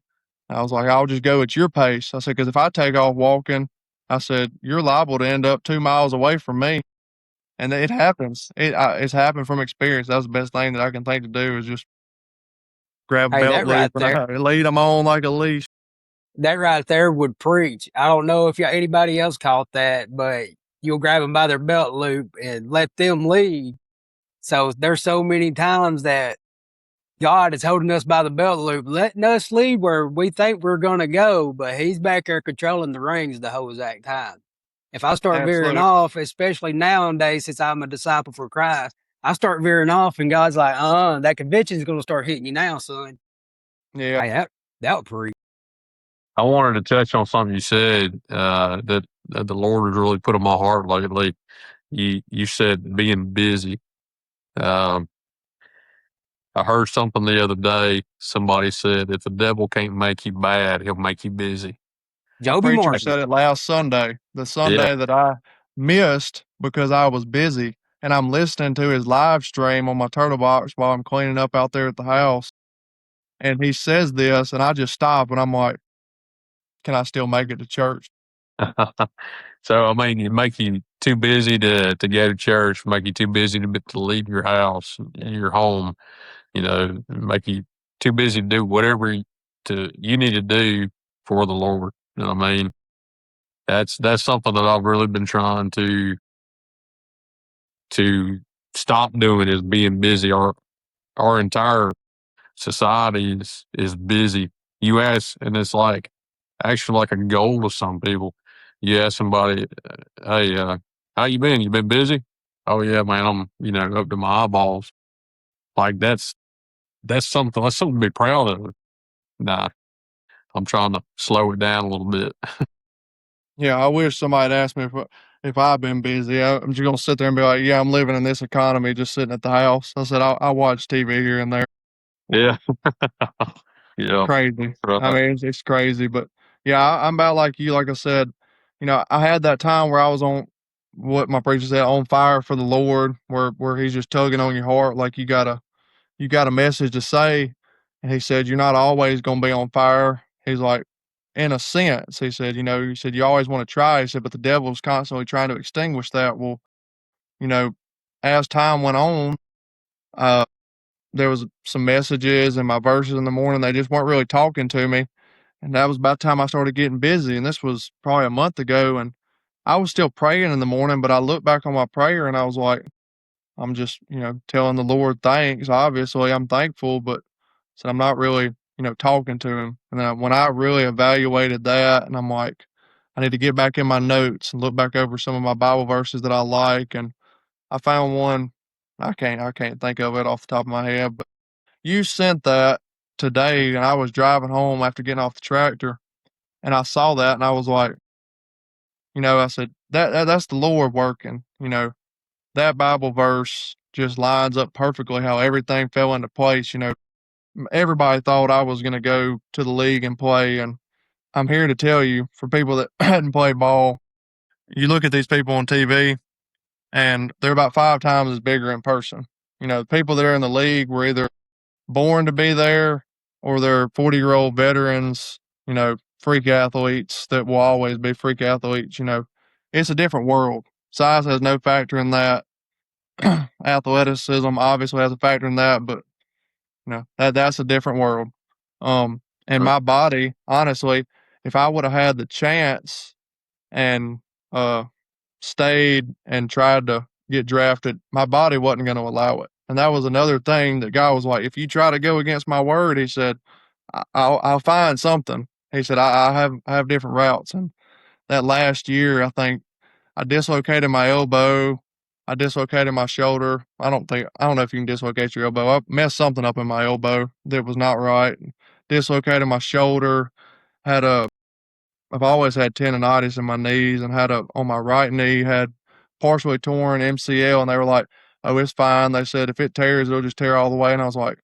I was like, I'll just go at your pace. I said, because if I take off walking, I said, you're liable to end up 2 miles away from me. And it happens. It's happened from experience. That was the best thing that I can think to do is just grab a Hey, belt that right loop and there, I lead them on like a leash. that right there would preach. I don't know if anybody else caught that, but you'll grab them by their belt loop and let them lead. So there's so many times that God is holding us by the belt loop, letting us lead where we think we're going to go, but he's back there controlling the reins the whole exact time. If I start veering Absolutely. off, especially nowadays, since I'm a disciple for Christ, I start veering off and God's like, that conviction is going to start hitting you now, son. Yeah. Hey, that would preach. I wanted to touch on something you said that the Lord has really put on my heart lately. You said being busy. Um, I heard something the other day. Somebody said, if the devil can't make you bad, he'll make you busy. My Joby preacher Martin. said it last Sunday, the Yeah. Sunday that I missed because I was busy. And I'm listening to his live stream on my turtle box while I'm cleaning up out there at the house. And he says this, and I just stop and I'm like, can I still make it to church? So, I mean, it make you too busy to go to church, make you too busy to leave your house, your home, make you too busy to do whatever you need to do for the Lord. You know what I mean? That's something that I've really been trying to stop doing is being busy. Our entire society is busy. You ask, and it's like actually like a goal to some people. You ask somebody, "Hey, how you been? You been busy?" "Oh yeah, man, I'm up to my eyeballs." Like that's something to be proud of. Nah, I'm trying to slow it down a little bit. Yeah, I wish somebody had asked me if I've been busy. I'm just gonna sit there and be like, "Yeah, I'm living in this economy, just sitting at the house." I said, I watch TV here and there." Yeah, yeah, Crazy. I right. mean, it's crazy, but yeah, I'm about like you. Like I said, I had that time where I was on what my preacher said, on fire for the Lord, where he's just tugging on your heart, like you got a message to say, and he said you're not always gonna be on fire. He's like, in a sense, he said, he said you always want to try. He said, but the devil's constantly trying to extinguish that. Well, you know, as time went on, uh, there was some messages and my verses in the morning. They just weren't really talking to me. And that was about the time I started getting busy. And this was probably a month ago. And I was still praying in the morning, but I looked back on my prayer and I was like, I'm just, telling the Lord thanks. Obviously, I'm thankful, but so I'm not really, talking to him. And then when I really evaluated that, and I'm like, I need to get back in my notes and look back over some of my Bible verses that I like. And I found one. I can't think of it off the top of my head, but you sent that today, and I was driving home after getting off the tractor, and I saw that, and I was like, I said that's the Lord working. That Bible verse just lines up perfectly how everything fell into place. Everybody thought I was going to go to the league and play, and I'm here to tell you, for people that hadn't played ball, you look at these people on TV, and they're about 5 times as bigger in person. The people that are in the league were either born to be there or they're 40-year-old veterans, freak athletes that will always be freak athletes. It's a different world. Size has no factor in that. Athleticism obviously has a factor in that, but that's a different world. And my body, honestly, if I would have had the chance and uh stayed and tried to get drafted, my body wasn't going to allow it. And that was another thing that God was like, if you try to go against my word, he said, I'll find something. He said, I have different routes. And that last year, I think I dislocated my elbow. I dislocated my shoulder. I don't know if you can dislocate your elbow. I messed something up in my elbow that was not right. Dislocated my shoulder. Had a I've always had tendonitis in my knees, and on my right knee had partially torn MCL, and they were like, "Oh, it's fine." They said if it tears, it'll just tear all the way. And I was like,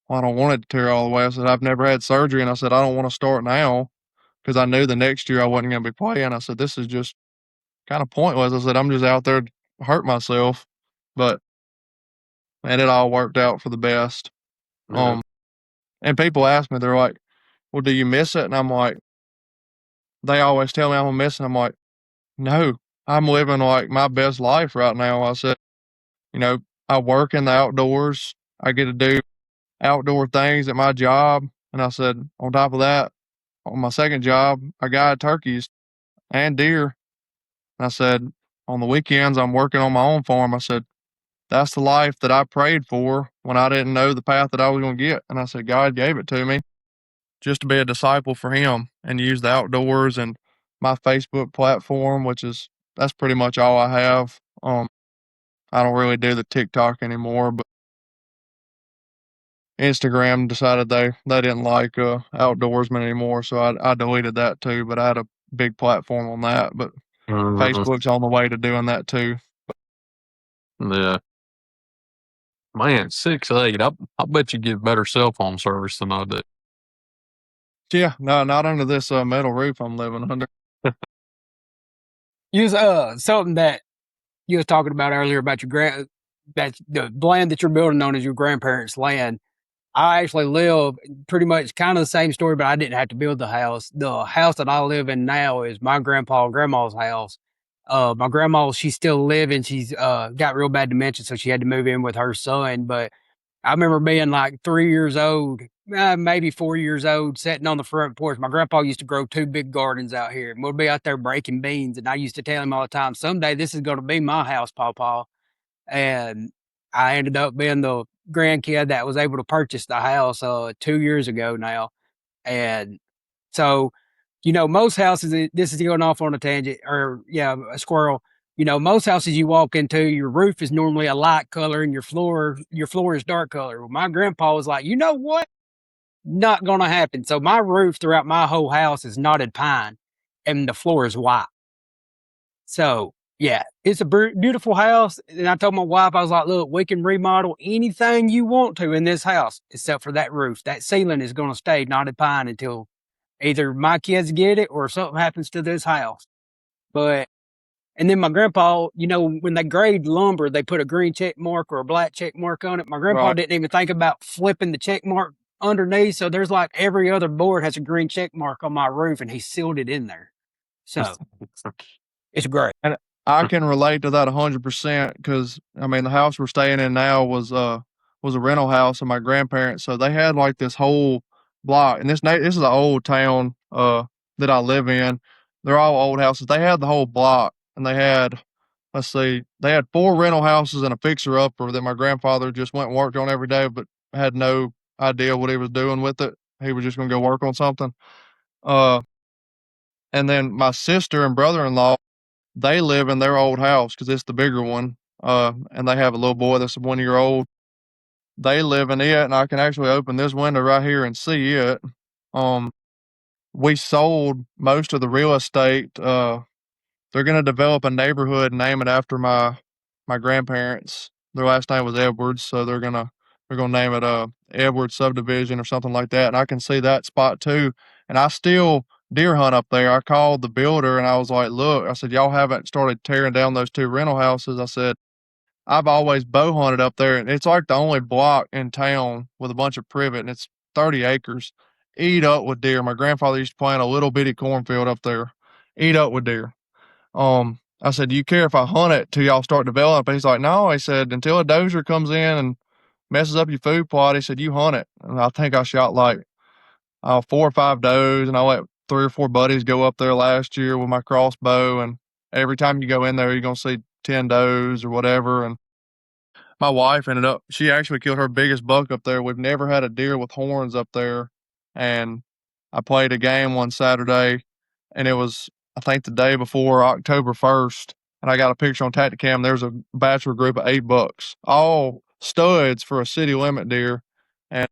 "Well, I don't want it to tear all the way." I said, "I've never had surgery," and I said, "I don't want to start now." because I knew the next year I wasn't going to be playing. I said, this is just kind of pointless. I said, I'm just out there to hurt myself. But, man, it all worked out for the best. Yeah. And people ask me, they're like, well, do you miss it? And I'm like, they always tell me I'm missing. I'm like, no, I'm living like my best life right now. I said, you know, I work in the outdoors. I get to do outdoor things at my job. And I said, on top of that, on my second job, I guide turkeys and deer. And I said, on the weekends, I'm working on my own farm. I said, that's the life that I prayed for when I didn't know the path that I was going to get. And I said, God gave it to me just to be a disciple for Him and use the outdoors and my Facebook platform, that's pretty much all I have. I don't really do the TikTok anymore, but Instagram decided they didn't like outdoorsmen anymore, so I deleted that too. But I had a big platform on that. But Mhm. Facebook's on the way to doing that too. Yeah. Man, 6'8". I bet you get better cell phone service than I do. Yeah, no, not under this metal roof I'm living under. Use something that you was talking about earlier about that the land that you're building on is your grandparents' land. I actually live pretty much kind of the same story, but I didn't have to build the house. The house that I live in now is my grandpa and grandma's house. My grandma, she's still living. She's got real bad dementia, so she had to move in with her son. But I remember being like 3 years old, maybe 4 years old, sitting on the front porch. My grandpa used to grow two big gardens out here, and we'd be out there breaking beans. And I used to tell him all the time, someday this is going to be my house, Pawpaw. And I ended up being the grandkid that was able to purchase the house 2 years ago now. And so, most houses, this is going off on a tangent, or yeah, a squirrel. Most houses you walk into, your roof is normally a light color and your floor is dark color. Well, my grandpa was like, you know what? Not gonna happen. So my roof throughout my whole house is knotted pine and the floor is white. So yeah, it's a beautiful house. And I told my wife, I was like, look, we can remodel anything you want to in this house except for that roof. That ceiling is going to stay knotted pine until either my kids get it or something happens to this house. But, and then my grandpa, when they grade lumber, they put a green check mark or a black check mark on it. My grandpa Right. didn't even think about flipping the check mark underneath. So there's like every other board has a green check mark on my roof and he sealed it in there. So it's great. And I can relate to that 100% because I mean the house we're staying in now was a rental house of my grandparents, so they had like this whole block. And this is an old town that I live in. They're all old houses. They had the whole block, and they had, let's see, they had 4 rental houses and a fixer upper that my grandfather just went and worked on every day, but had no idea what he was doing with it. He was just going to go work on something. Uh, and then my sister and brother-in-law, they live in their old house because it's the bigger one, and they have a little boy that's 1 year old. They live in it, and I can actually open this window right here and see it. Um, we sold most of the real estate. They're gonna develop a neighborhood and name it after my grandparents. Their last name was Edwards, so they're gonna name it Edwards Subdivision or something like that. And I can see that spot too. And I still deer hunt up there. I called the builder and I was like, "Look," I said, "y'all haven't started tearing down those 2 rental houses." I said, "I've always bow hunted up there, and it's like the only block in town with a bunch of privet, and it's 30 acres. Eat up with deer. My grandfather used to plant a little bitty cornfield up there. Eat up with deer." I said, "Do you care if I hunt it till y'all start developing?" He's like, "No," he said, "until a dozer comes in and messes up your food plot." He said, "You hunt it." And I think I shot like 4 or 5 does, and I let 3 or 4 buddies go up there last year with my crossbow. And every time you go in there, you're gonna see 10 does or whatever. And my wife she actually killed her biggest buck up there. We've never had a deer with horns up there. And I played a game one Saturday, and it was, I think, the day before October 1st. And I got a picture on Tacticam. There's a bachelor group of 8 bucks, all studs for a city limit deer. And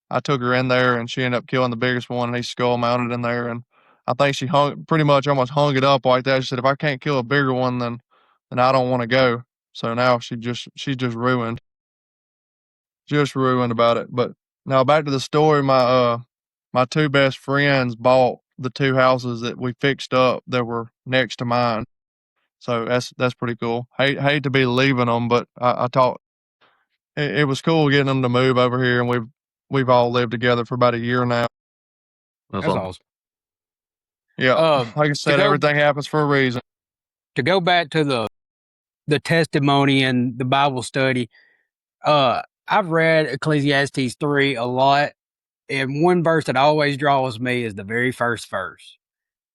I took her in there, and she ended up killing the biggest one, and he skull mounted in there. And I think she pretty much almost hung it up like that. She said, "If I can't kill a bigger one, then I don't want to go." So now she's just ruined about it. But now back to the story. My 2 best friends bought the 2 houses that we fixed up that were next to mine. So that's pretty cool. Hate to be leaving them, but I thought it was cool getting them to move over here, and we've all lived together for about a year now. That's That's awesome. awesome. Yeah, like I To said, go everything happens for a reason. back to the testimony and the Bible study, I've read Ecclesiastes 3 a lot, and one verse that always draws me is the very first verse.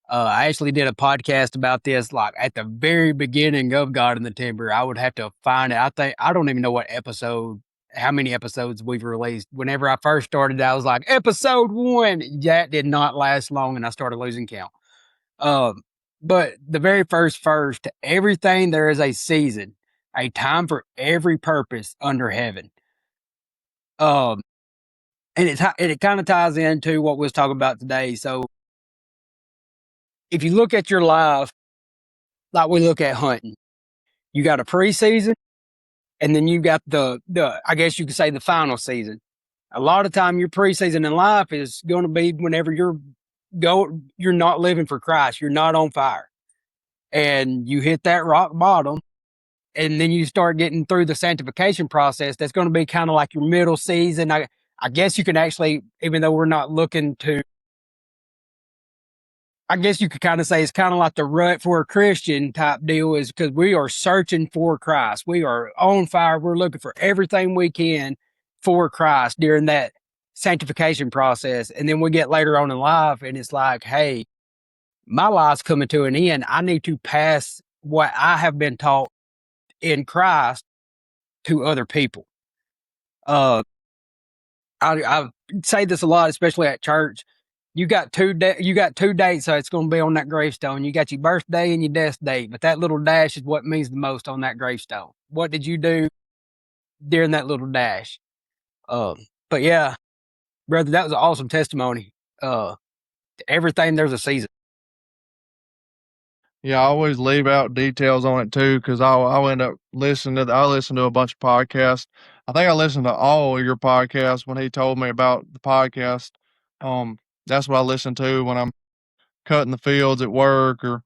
I actually did a podcast about this, like at the very beginning of God in the Timber. I would have to find it. I don't even know how many episodes we've released. Whenever I first started, I was like, episode 1. That did not last long, and I started losing count. But the very first verse, to everything there is a season, a time for every purpose under heaven. Um, and it kind of ties into what we was talking about today. So if you look at your life like we look at hunting, you got a preseason, and then you got the I guess you could say the final season. A lot of time your preseason in life is going to be whenever you're not living for Christ, you're not on fire, and you hit that rock bottom, and then you start getting through the sanctification process. That's going to be kind of like your middle season. I guess you can actually, even though we're not looking to, I guess you could kind of say it's kind of like the rut for a Christian type deal, is because we are searching for Christ. We are on fire. We're looking for everything we can for Christ during that sanctification process. And then we get later on in life and it's like, hey, my life's coming to an end. I need to pass what I have been taught in Christ to other people. I say this a lot, especially at church. You got two dates, so it's going to be on that gravestone. You got your birthday and your death date, but that little dash is what means the most on that gravestone. What did you do during that little dash? But yeah, brother, that was an awesome testimony. To everything, there's a season. Yeah, I always leave out details on it too, because I'll end up I listen to a bunch of podcasts. I think I listened to all of your podcasts when he told me about the podcast. That's what I listen to when I'm cutting the fields at work or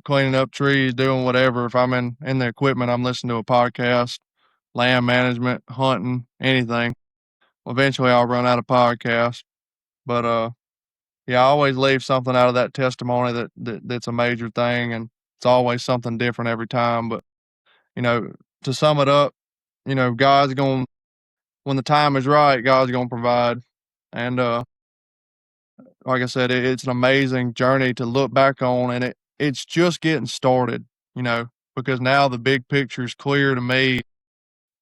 cleaning up trees, doing whatever. If I'm in the equipment, I'm listening to a podcast, land management, hunting, anything. Eventually I'll run out of podcasts. But yeah, I always leave something out of that testimony that's a major thing, and it's always something different every time. But you know, to sum it up, God's going when the time is right, God's going to provide. And like I said, it's an amazing journey to look back on, and it's just getting started. Because now the big picture is clear to me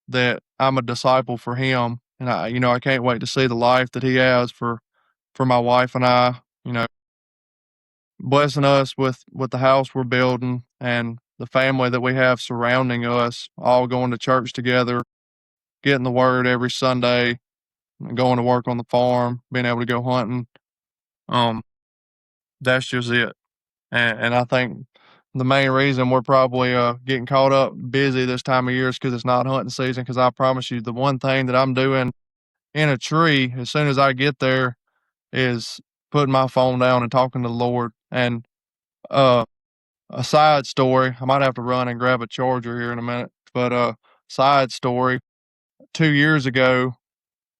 that I'm a disciple for Him, and I can't wait to see the life that He has for my wife and I. Blessing us with the house we're building and the family that we have surrounding us, all going to church together, getting the word every Sunday, going to work on the farm, being able to go hunting. That's just it. And I think the main reason we're probably getting caught up busy this time of year is because it's not hunting season. Because I promise you, the one thing that I'm doing in a tree as soon as I get there is putting my phone down and talking to the Lord. And a side story, I might have to run and grab a charger here in a minute, but side story, 2 years ago,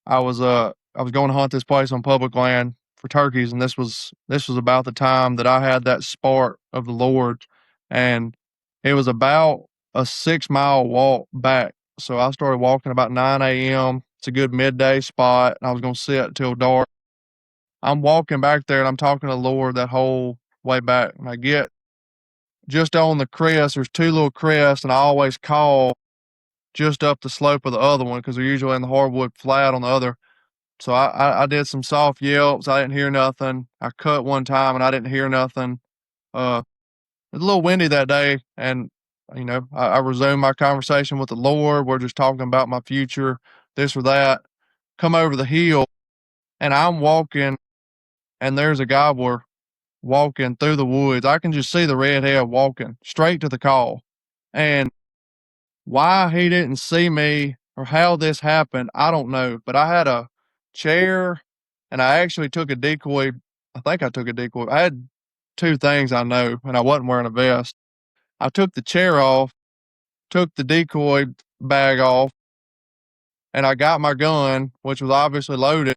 I was going to hunt this place on public land for turkeys, and this was about the time that I had that spark of the Lord, and it was about a 6 mile walk back. So I started walking about 9 a.m. It's a good midday spot, and I was going to sit till dark. I'm walking back there, and I'm talking to the Lord that whole way back, and I get just on the crest. There's two little crests, and I always call just up the slope of the other one because they're usually in the hardwood flat on the other. So I did some soft yelps. I didn't hear nothing. I cut one time and I didn't hear nothing. It was a little windy that day, and I resumed my conversation with the Lord. We're just talking about my future, this or that. Come over the hill, and I'm walking, and there's a gobbler walking through the woods. I can just see the redhead walking straight to the call, and why he didn't see me or how this happened, I don't know. But I had a chair, and I actually took a decoy I think I took a decoy. I had 2 things I know, and I wasn't wearing a vest. I took the chair off, took the decoy bag off, and I got my gun, which was obviously loaded,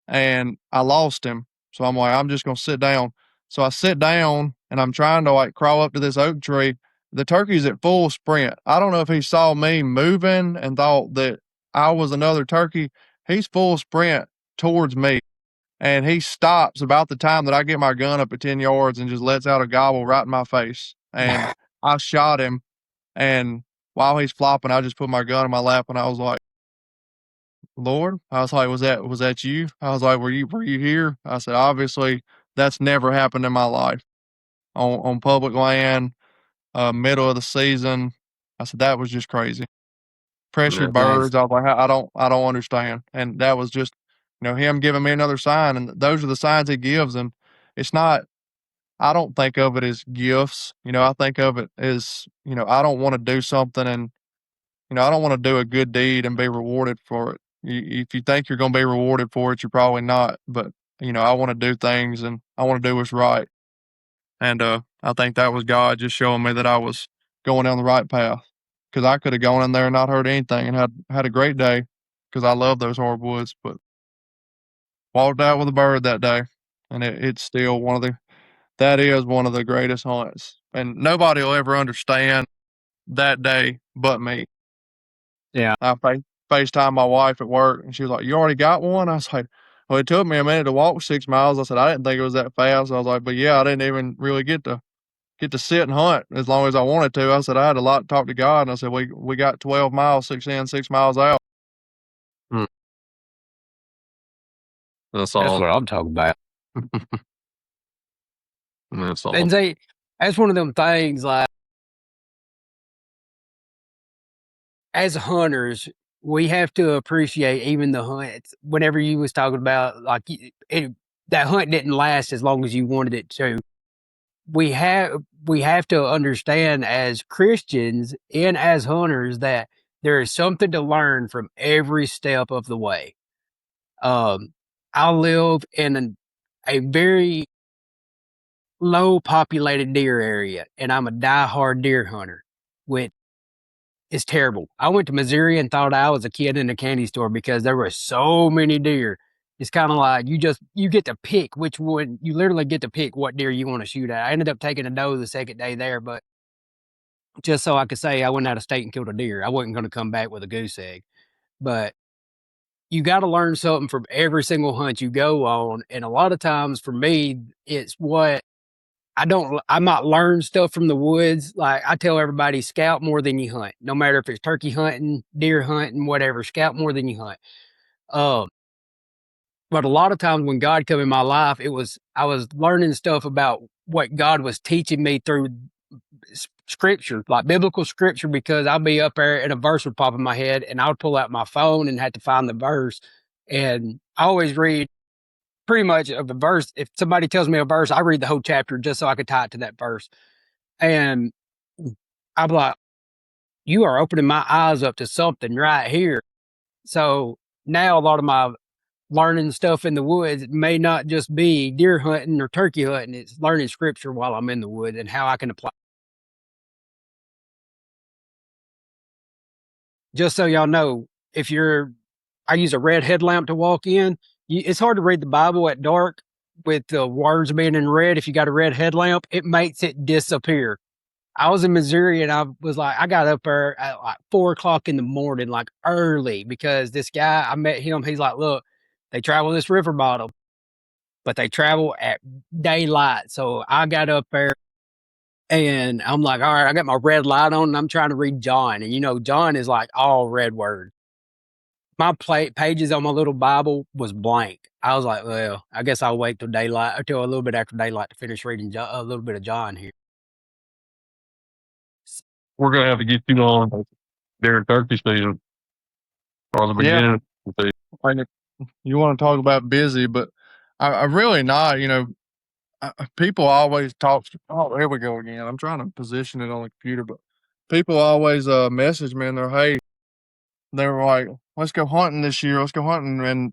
and I lost him. So I'm like, I'm just gonna sit down. So I sit down and I'm trying to like crawl up to this oak tree. The turkey's at full sprint. I don't know if he saw me moving and thought that I was another turkey. He's full sprint towards me. And he stops about the time that I get my gun up at 10 yards and just lets out a gobble right in my face. And I shot him. And while he's flopping, I just put my gun in my lap and I was like, Lord, I was like, was that you? I was like, were you here? I said, obviously that's never happened in my life on public land, middle of the season. I said, that was just crazy. Pressured Nice. birds. I was like, I don't understand. And that was just, him giving me another sign. And those are the signs he gives. And it's not, I don't think of it as gifts. I think of it as, I don't want to do something and I don't want to do a good deed and be rewarded for it. If you think you're going to be rewarded for it, you're probably not. But I want to do things and I want to do what's right. And I think that was God just showing me that I was going down the right path. Because I could have gone in there and not heard anything and had a great day. Because I love those hardwoods, but walked out with a bird that day, and it's still that is one of the greatest hunts. And nobody will ever understand that day but me. Yeah. I FaceTime my wife at work, and she was like, "You already got one?" I was like, "Well, it took me a minute to walk 6 miles." I said, "I didn't think it was that fast." I was like, "But yeah, I didn't even really get to sit and hunt as long as I wanted to." I said, "I had a lot to talk to God," and I said, "We got 12 miles, 6 in, 6 miles out." Mm. That's That's all. what I'm talking about. That's all. And see, that's one of them things like, as hunters, we have to appreciate even the hunts. Whenever you was talking about like that hunt didn't last as long as you wanted it to. We have to understand as Christians and as hunters that there is something to learn from every step of the way. I live in a very low populated deer area, and I'm a diehard deer hunter, which is terrible. I went to Missouri and thought I was a kid in a candy store because there were so many deer. It's kind of like you get to pick which one. You literally get to pick what deer you want to shoot at. I ended up taking a doe the second day there, but just so I could say I went out of state and killed a deer. I wasn't going to come back with a goose egg. But you got to learn something from every single hunt you go on, and a lot of times for me, it's what I might learn stuff from the woods. Like I tell everybody, scout more than you hunt. No matter if it's turkey hunting, deer hunting, whatever, scout more than you hunt. Um, but a lot of times when God come in my life, I was learning stuff about what God was teaching me through scripture, like biblical scripture, because I'll be up there and a verse would pop in my head and I would pull out my phone and had to find the verse. And I always read pretty much of the verse. If somebody tells me a verse, I read the whole chapter just so I could tie it to that verse. And I'm like, you are opening my eyes up to something right here. So now a lot of my learning stuff in the woods may not just be deer hunting or turkey hunting. It's learning scripture while I'm in the woods and how I can apply. Just so y'all know, I use a red headlamp to walk in. It's hard to read the Bible at dark with the words being in red. If you got a red headlamp, it makes it disappear. I was in Missouri and I got up there at like 4 o'clock in the morning, like early, because this guy, I met him. He's like, look, they travel this river bottom, but they travel at daylight. So I got up there and I'm like, all right, I got my red light on and I'm trying to read John. And John is like all red words. My pages on my little Bible was blank. I was like, well, I guess I'll wait till daylight, or till a little bit after daylight to finish reading a little bit of John here. We're gonna have to get you on during turkey season or the Yeah. beginning of the season. You want to talk about busy, but I really not. People always talk. Oh, here we go again. I'm trying to position it on the computer, but people always message me and they were like, "Let's go hunting this year. Let's go hunting." And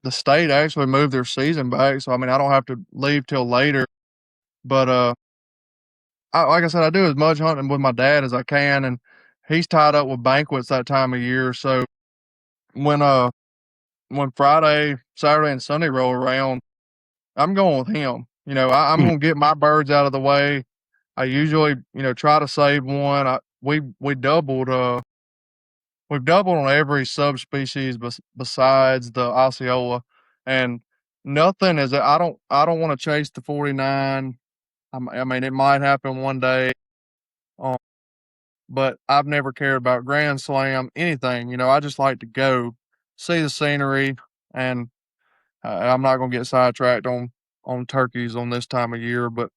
the state actually moved their season back, so I mean I don't have to leave till later. But like I said, I do as much hunting with my dad as I can, and he's tied up with banquets that time of year. So when Friday, Saturday, and Sunday roll around, I'm going with him. I'm gonna get my birds out of the way. I usually, try to save one. We doubled. We've doubled on every subspecies besides the Osceola, and nothing is. I don't want to chase the 49. I mean, it might happen one day, um, but I've never cared about Grand Slam anything. I just like to go see the scenery, and I'm not gonna get sidetracked on turkeys on this time of year. But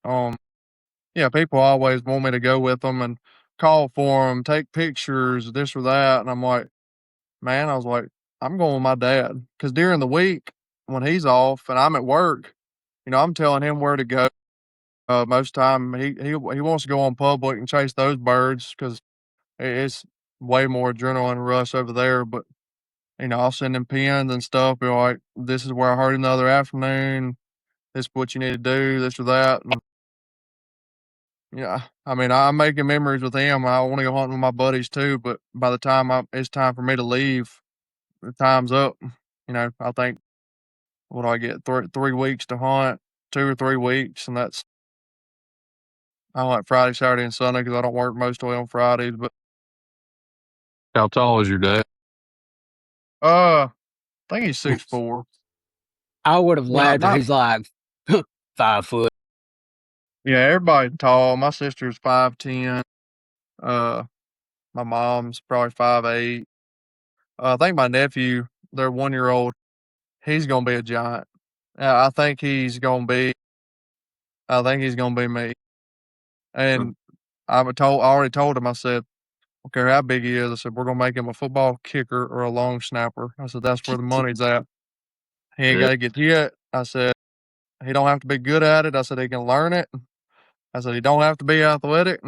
yeah, people always want me to go with them and call for them, take pictures, this or that, and I'm like, man, I was like, I'm going with my dad because during the week when he's off and I'm at work, I'm telling him where to go. Most time he wants to go on public and chase those birds because it's way more adrenaline rush over there. But I'll send him pins and stuff. Be like, this is where I heard him the other afternoon. This is what you need to do, this or that. And yeah, I mean, I'm making memories with him. I want to go hunting with my buddies too. But by the time it's time for me to leave, the time's up. I think what do I get? 3 weeks to hunt, 2 or 3 weeks, and that's I like Friday, Saturday, and Sunday because I don't work most of the way on Fridays. But How tall is your dad? I think he's 6'4". I would have laughed if Not he's like 5 foot. Yeah, everybody's tall. My sister's 5'10". Uh, my mom's probably 5'8". I think my nephew, their 1-year-old, he's gonna be a giant. I think he's gonna be. I think he's gonna be me. And I already told him. I said, I don't care how big he is. I said, we're gonna make him a football kicker or a long snapper. I said, that's where the money's at. He ain't gotta get hit. I said, he don't have to be good at it. I said, he can learn it. I said, he don't have to be athletic.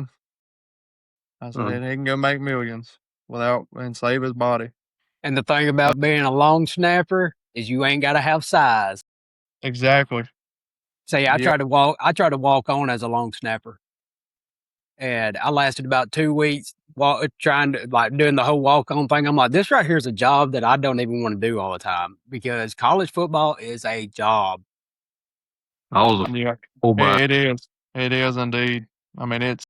I said, and he can go make millions and save his body. And the thing about being a long snapper is you ain't got to have size. Exactly. Say, I tried to walk on as a long snapper, and I lasted about 2 weeks trying to doing the whole walk on thing. I'm like, this right here is a job that I don't even want to do all the time because college football is a job. I was a fullback. It is. It is indeed. I mean, it's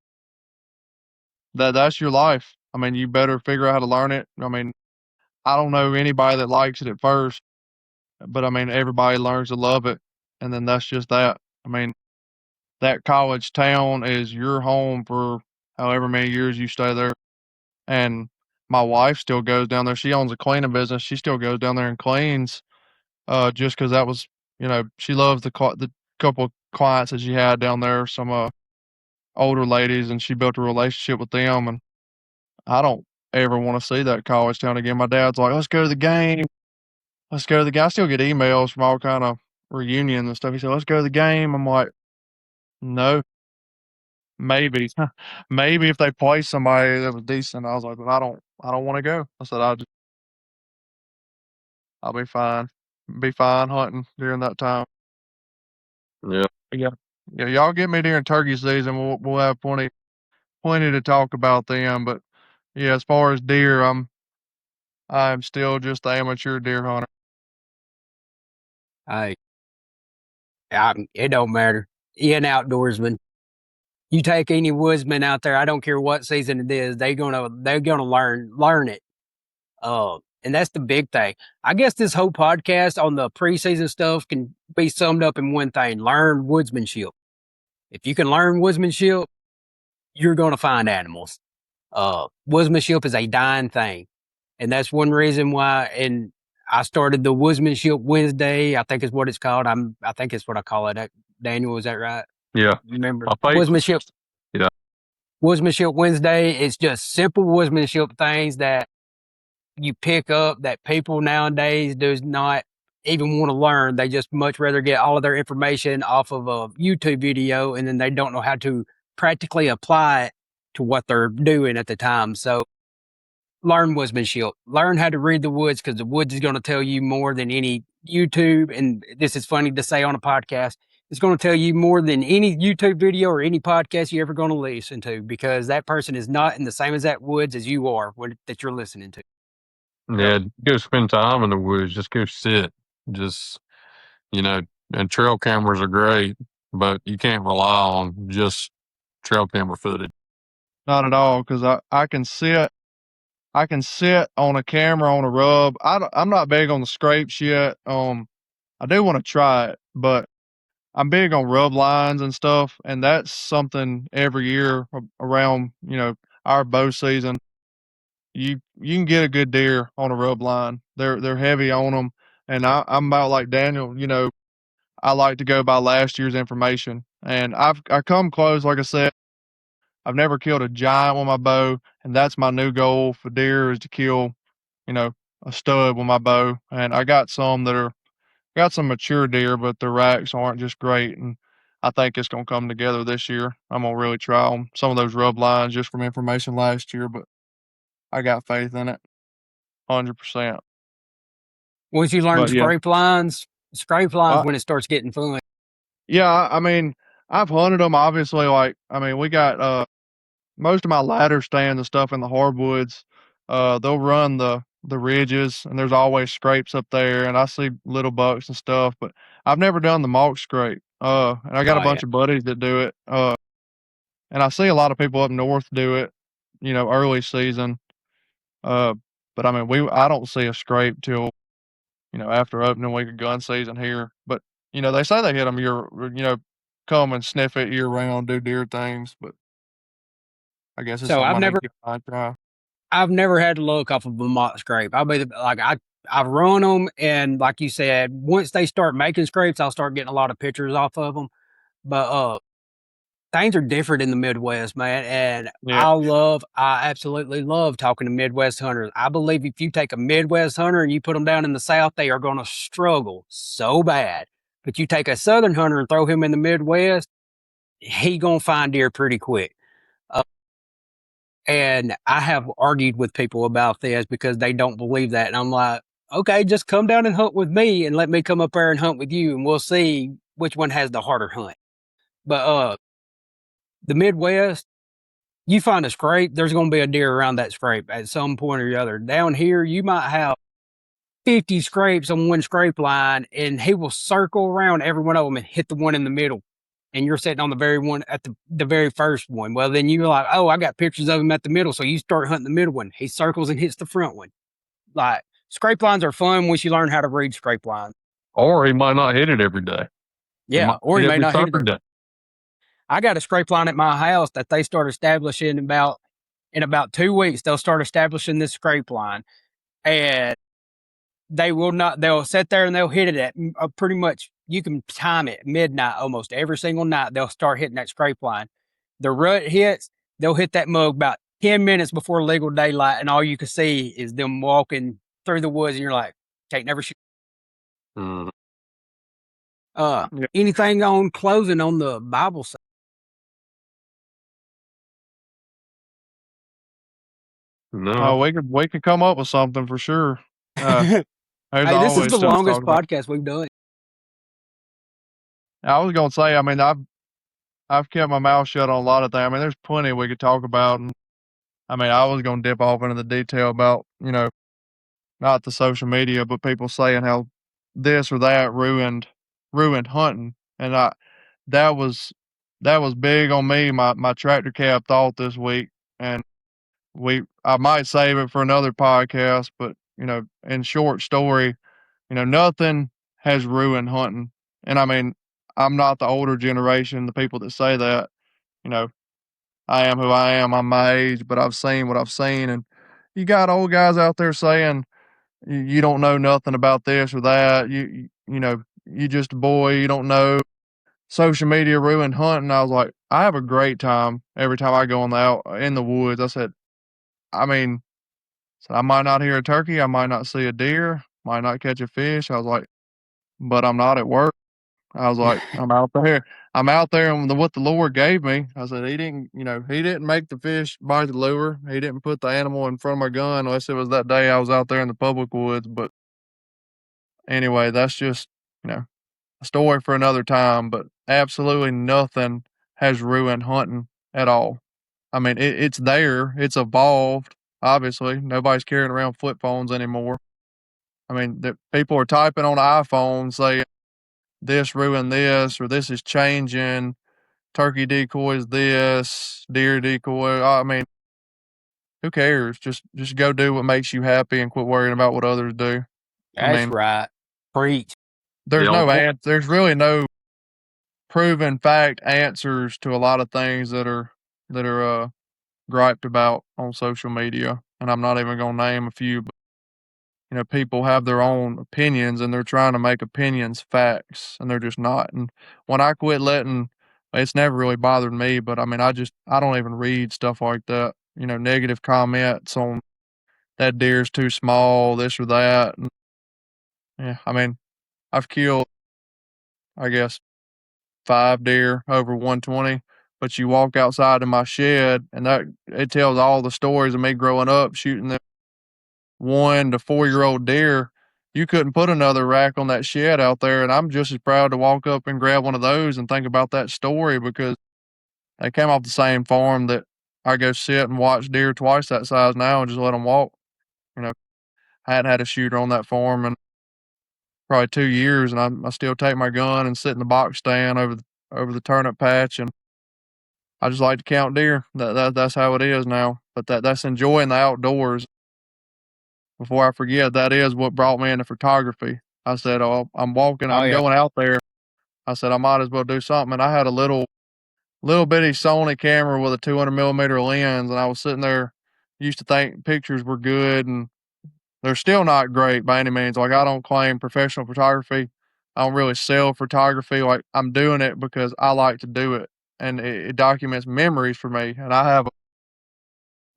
that's your life. I mean, you better figure out how to learn it. I mean, I don't know anybody that likes it at first, but I mean, everybody learns to love it, and then that's just that. I mean, that college town is your home for however many years you stay there. And my wife still goes down there. She owns a cleaning business. She still goes down there and cleans, just because that was, she loves the couple of clients that she had down there, some older ladies, and she built a relationship with them. And I don't ever want to see that college town again. My dad's like, let's go to the game. Let's go to the game. I still get emails from all kind of reunions and stuff. He said, let's go to the game. I'm like, no, maybe, maybe if they play somebody that was decent. I was like, but I don't want to go. I said, I'll be fine. Be fine hunting during that time. Yeah. Yeah. Yeah, y'all get me during turkey season. We'll have plenty to talk about them. But yeah, as far as deer, I'm still just the amateur deer hunter. It don't matter. You're an outdoorsman. You take any woodsman out there, I don't care what season it is, they're gonna learn it. And that's the big thing. I guess this whole podcast on the preseason stuff can be summed up in one thing: learn woodsmanship. If you can learn woodsmanship, you're gonna find animals. Woodsmanship is a dying thing, and that's one reason why. And I started the Woodsmanship Wednesday. I think is what it's called. I think it's what I call it. Daniel, is that right? Yeah. Remember Woodsmanship? Yeah. Woodsmanship Wednesday. It's just simple woodsmanship things that you pick up that people nowadays does not even want to learn. They just much rather get all of their information off of a YouTube video, and then they don't know how to practically apply it to what they're doing at the time. So learn woodsmanship. Learn how to read the woods, because the woods is going to tell you more than any YouTube, and this is funny to say on a podcast, it's going to tell you more than any YouTube video or any podcast you're ever going to listen to, because that person is not in the same exact woods as you are that you're listening to. Yeah, go spend time in the woods. Just go sit. Just, and trail cameras are great, but you can't rely on just trail camera footage. Not at all, because I can sit on a camera on a rub. I'm not big on the scrapes yet. I do want to try it, but I'm big on rub lines and stuff, and that's something every year around, our bow season. You can get a good deer on a rub line. They're heavy on them, and I'm about like Daniel. I like to go by last year's information, and I come close. Like I said, I've never killed a giant with my bow, and that's my new goal for deer is to kill, a stud with my bow. And I got some got some mature deer, but their racks aren't just great. And I think it's gonna come together this year. I'm gonna really try on some of those rub lines just from information last year, but I got faith in it, 100%. Once you learn But yeah, scrape lines when it starts getting fun. yeah. I mean, I've hunted them. Obviously, we got most of my ladder stands and stuff in the hardwoods. They'll run the ridges, and there's always scrapes up there, and I see little bucks and stuff. But I've never done the mulch scrape. And I got a Oh yeah. bunch of buddies that do it. And I see a lot of people up north do it, early season. Uh, but I mean, I don't see a scrape till after opening week of gun season here. But they say they hit them come and sniff it year round, do deer things. But I guess it's So something I need to give a try. I've never had to look off of a mock scrape. I've run them, and like you said, once they start making scrapes, I'll start getting a lot of pictures off of them. But things are different in the Midwest, man, and Yeah, I absolutely love talking to Midwest hunters. I believe if you take a Midwest hunter and you put them down in the South, they are going to struggle so bad. But you take a Southern hunter and throw him in the Midwest, he gonna find deer pretty quick. And I have argued with people about this because they don't believe that. And I'm like, okay, just come down and hunt with me and let me come up there and hunt with you, and we'll see which one has the harder hunt. But the Midwest, you find a scrape, there's going to be a deer around that scrape at some point or the other. Down here, you might have 50 scrapes on one scrape line, and he will circle around every one of them and hit the one in the middle. And you're sitting on the very one at the very first one. Well, then you're like, oh, I got pictures of him at the middle. So you start hunting the middle one. He circles and hits the front one. Like, scrape lines are fun once you learn how to read scrape lines. Or he might not hit it every day. Yeah, or he may not hit it. Day. I got a scrape line at my house that they start establishing in about 2 weeks. They'll start establishing this scrape line, and they'll sit there and they'll hit it at pretty much, you can time it midnight almost every single night. They'll start hitting that scrape line. The rut hits, they'll hit that mug about 10 minutes before legal daylight, and all you can see is them walking through the woods, and you're like, take never shoot. Mm. Anything on closing on the Bible side? No. We could come up with something for sure. Hey, this is the longest podcast we've done. I was gonna say, I mean, I've kept my mouth shut on a lot of things. I mean, there's plenty we could talk about, and I mean, I was gonna dip off into the detail about not the social media, but people saying how this or that ruined hunting, and that was big on me. My tractor cab thought this week, and I might save it for another podcast, but in short story, nothing has ruined hunting. And I mean, I'm not the older generation, the people that say that, you know, I am who I am. I'm my age, but I've seen what I've seen. And you got old guys out there saying, you don't know nothing about this or that. You just a boy. You don't know. Social media ruined hunting. I was like, I have a great time every time I go out in the woods. I said, I mean, so I might not hear a turkey. I might not see a deer. Might not catch a fish. I was like, but I'm not at work. I was like, I'm out there. I'm out there, and what the Lord gave me. I said, He didn't make the fish bite the lure. He didn't put the animal in front of my gun unless it was that day I was out there in the public woods. But anyway, that's just, a story for another time, but absolutely nothing has ruined hunting at all. I mean, it's there, it's evolved, obviously. Nobody's carrying around flip phones anymore. I mean, the people are typing on iPhones saying this ruined this or this is changing, turkey decoys this, deer decoy. I mean, who cares? Just go do what makes you happy and quit worrying about what others do. I That's mean, right. Preach. there's really no proven fact answers to a lot of things that are griped about on social media. And I'm not even gonna name a few, but people have their own opinions and they're trying to make opinions facts and they're just not. And when I quit letting it's never really bothered me, but I mean I don't even read stuff like that. Negative comments on that deer's too small, this or that. And yeah, I mean, I've killed I guess 5 deer over 120, but you walk outside in my shed and that it tells all the stories of me growing up shooting them 1 to 4-year-old deer. You couldn't put another rack on that shed out there, and I'm just as proud to walk up and grab one of those and think about that story because they came off the same farm that I go sit and watch deer twice that size now and just let them walk. You know, I hadn't had a shooter on that farm in probably 2 years, and I still take my gun and sit in the box stand over the turnip patch, and I just like to count deer. That's how it is now. But that's enjoying the outdoors. Before I forget, that is what brought me into photography. I said, "Oh, I'm walking, Oh I'm yeah. going out there." I said, "I might as well do something." And I had a little bitty Sony camera with a 200 millimeter lens, and I was sitting there, used to think pictures were good, and they're still not great by any means. Like I don't claim professional photography. I don't really sell photography. Like I'm doing it because I like to do it, and it documents memories for me. And I have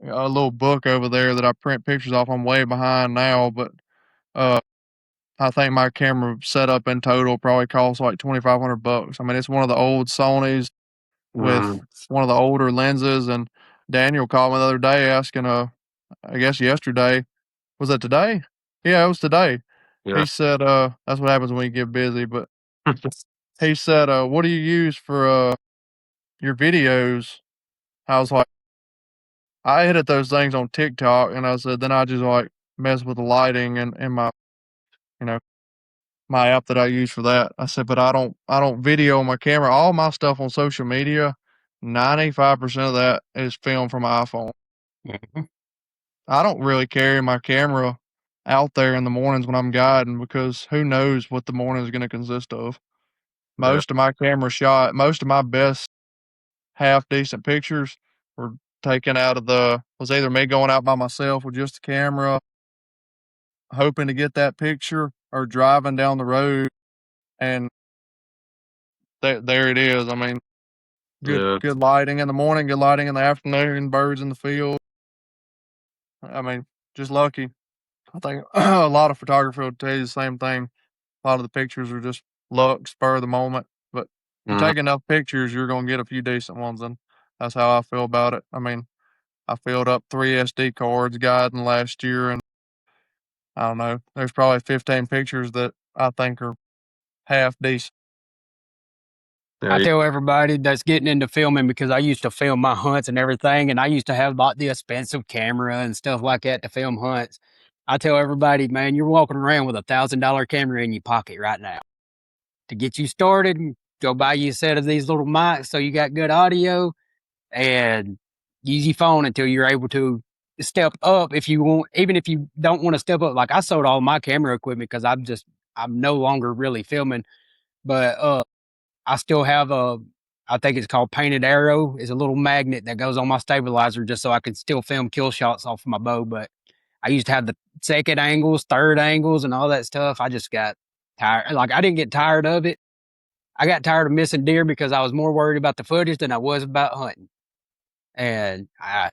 a little book over there that I print pictures off. I'm way behind now, but uh, I think my camera setup in total probably costs like $2,500. I mean, it's one of the old Sonys with Mm, one of the older lenses. And Daniel called me the other day asking, I guess yesterday, was that today? Yeah, it was today. yeah. He said, that's what happens when you get busy. But he said, what do you use for your videos? I was like, I edit those things on TikTok, and I said, then I just like mess with the lighting and my, you know, my app that I use for that. I said, but I don't video on my camera. All my stuff on social media, 95% of that is filmed from my iPhone. Mhm. I don't really carry my camera out there in the mornings when I'm guiding because who knows what the morning is going to consist of. Yeah. Most of my best half decent pictures were taken out of was either me going out by myself with just a camera, hoping to get that picture, or driving down the road and there it is. I mean, Yeah. good lighting in the morning, good lighting in the afternoon, birds in the field. I mean, just lucky. I think a lot of photography will tell you the same thing. A lot of the pictures are just luck, spur of the moment. But if you Mm, take enough pictures, you're gonna get a few decent ones, and that's how I feel about it. I mean, I filled up 3 SD cards guiding last year, and I don't know. There's probably 15 pictures that I think are half decent. I yeah. tell everybody that's getting into filming because I used to film my hunts and everything, and I used to have like the expensive camera and stuff like that to film hunts. I tell everybody, man, you're walking around with $1,000 camera in your pocket right now. To get you started, go buy you a set of these little mics so you got good audio, and use your phone until you're able to step up if you want. Even if you don't want to step up, like I sold all my camera equipment because I'm no longer really filming, but I still have I think it's called Painted Arrow. It's a little magnet that goes on my stabilizer just so I can still film kill shots off of my bow. But I used to have the second angles, third angles, and all that stuff. I just got tired. Like I didn't get tired of it. I got tired of missing deer because I was more worried about the footage than I was about hunting. And I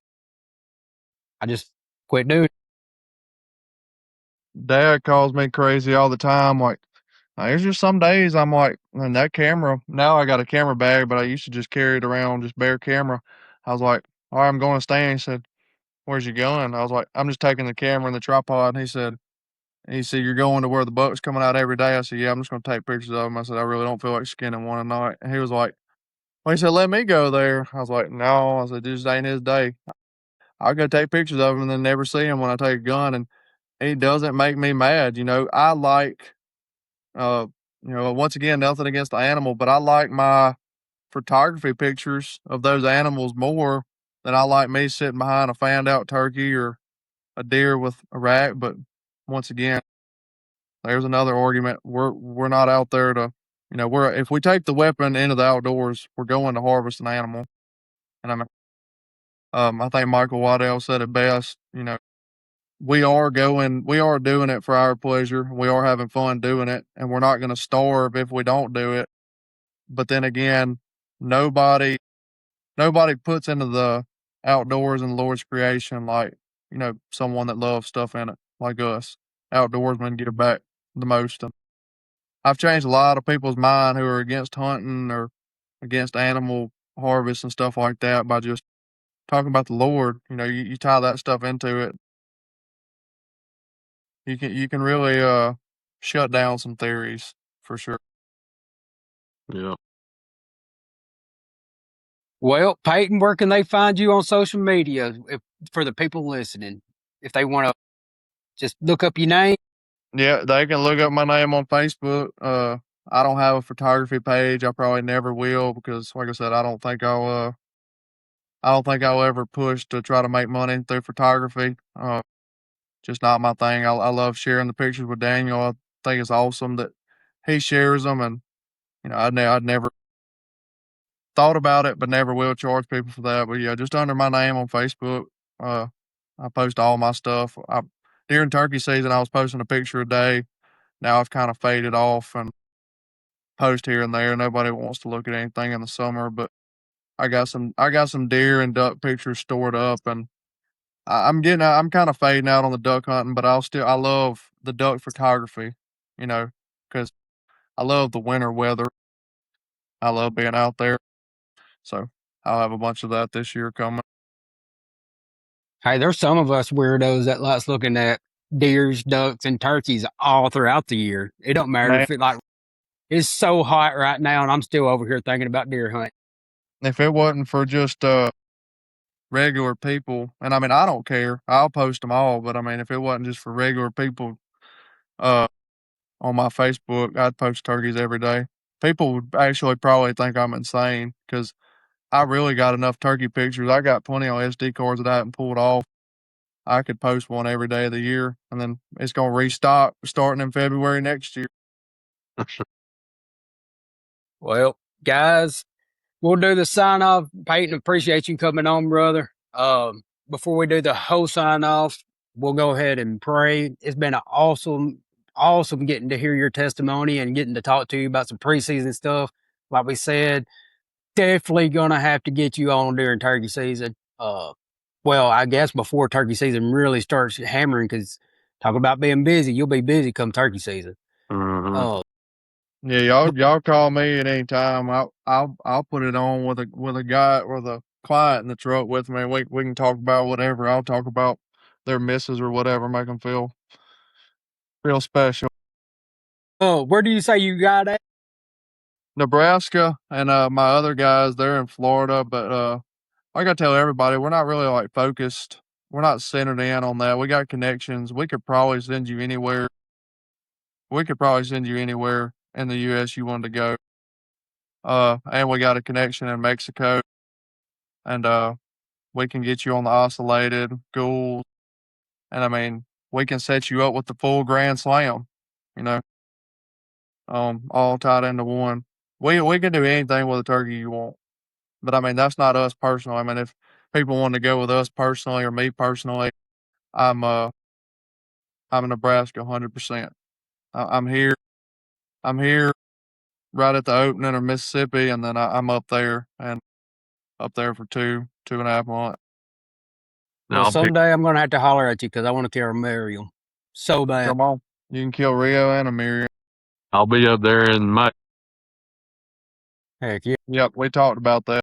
just quit doing it. Dad calls me crazy all the time. Like, there's just some days I'm like, and that camera. Now I got a camera bag, but I used to just carry it around, just bare camera. I was like, all right, I'm going to stand. He said, where's your gun? I was like, I'm just taking the camera and the tripod. And he said, And he said, "You're going to where the buck's coming out every day?" I said, "Yeah, I'm just going to take pictures of them." I said, "I really don't feel like skinning one tonight." And he was like, well, he said, "Let me go there." I was like, "No." I said, "This ain't his day. I'll go take pictures of him and then never see him when I take a gun." And he doesn't make me mad. I like, uh, once again, nothing against the animal, but I like my photography pictures of those animals more than I like me sitting behind a fanned out turkey or a deer with a rack. But once again, there's another argument. We're not out there to, if we take the weapon into the outdoors, we're going to harvest an animal. And I think Michael Waddell said it best. We are doing it for our pleasure. We are having fun doing it, and we're not going to starve if we don't do it. But then again, nobody puts into the outdoors and the Lord's creation like, someone that loves stuff in it, like us. Outdoorsmen get it back the most. And I've changed a lot of people's mind who are against hunting or against animal harvest and stuff like that by just talking about the Lord. You tie that stuff into it, you can really shut down some theories for sure. Yeah. Well, Peyton, where can they find you on social media for the people listening? If they want to just look up your name. Yeah, they can look up my name on Facebook. I don't have a photography page. I probably never will because, like I said, I don't think I'll ever push to try to make money through photography. Just not my thing. I love sharing the pictures with Daniel. I think it's awesome that he shares them, and I'd never thought about it, but never will charge people for that. But yeah, just under my name on Facebook, uh, I post all my stuff. During turkey season, I was posting a picture a day. Now I've kind of faded off and post here and there. Nobody wants to look at anything in the summer, but I got some deer and duck pictures stored up, and I'm kind of fading out on the duck hunting, but I love the duck photography, because I love the winter weather. I love being out there, so I'll have a bunch of that this year coming. Hey, there's some of us weirdos that likes looking at deers, ducks, and turkeys all throughout the year. It don't matter Man, if it's so hot right now, and I'm still over here thinking about deer hunting. if it wasn't for just regular people, and I mean I don't care, I'll post them all, but I mean if it wasn't just for regular people, uh, on my Facebook, I'd post turkeys every day. People would actually probably think I'm insane because I really got enough turkey pictures. I got plenty on SD cards that I haven't pulled off. I could post one every day of the year, and then it's going to restock starting in February next year. Well, guys, we'll do the sign off. Peyton, appreciate you coming on, brother. Before we do the whole sign off, we'll go ahead and pray. It's been an awesome getting to hear your testimony and getting to talk to you about some preseason stuff. Like we said, definitely gonna have to get you on during turkey season. Well, I guess before turkey season really starts hammering, because talk about being busy, you'll be busy come turkey season. Mhm. Yeah, y'all call me at any time. I'll put it on with a guy with a client in the truck with me. We can talk about whatever. I'll talk about their misses or whatever, make them feel real special. Where do you say you got at? Nebraska and my other guys, they're in Florida, but like I tell everybody, we're not really like focused. We're not centered in on that. We got connections. We could probably send you anywhere. We could probably send you anywhere in the US you wanted to go. And we got a connection in Mexico, and we can get you on the oscillated goals. And I mean, we can set you up with the full grand slam, you know, all tied into one. We can do anything with a turkey you want. But I mean, that's not us personally. I mean, if people want to go with us personally or me personally, I'm I'm in Nebraska 100%. I'm here. I'm here right at the opening of Mississippi, and then I'm up there and up there for 2.5 months. Well, I'll be someday I'm gonna have to holler at you because I want to kill Miriam so bad. Come on, you can kill Rio and Amir. I'll be up there in May. Heck yeah. Yep, we talked about that.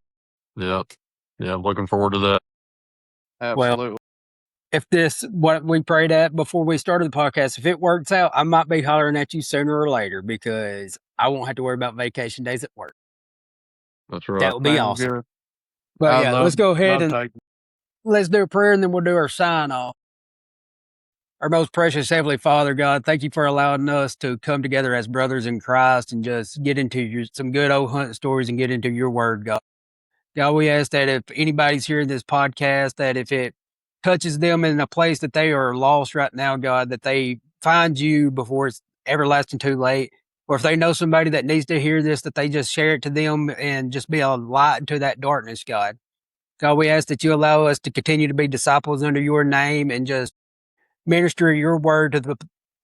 Yep. Yeah, looking forward to that. Well, Absolutely. if this, what we prayed at before we started the podcast, if it works out, I might be hollering at you sooner or later because I won't have to worry about vacation days at work. That's right. That would be Sounds awesome. good. But I yeah, let's love go ahead love and taking. let's do a prayer and then we'll do our sign off. Our most precious Heavenly Father, God, thank you for allowing us to come together as brothers in Christ and just get into some good old hunt stories and get into your word, God. God, we ask that if anybody's hearing this podcast, that if it touches them in a place that they are lost right now, God, that they find you before it's everlasting too late. Or if they know somebody that needs to hear this, that they just share it to them and just be a light into that darkness, God. God, we ask that you allow us to continue to be disciples under your name and just minister your word to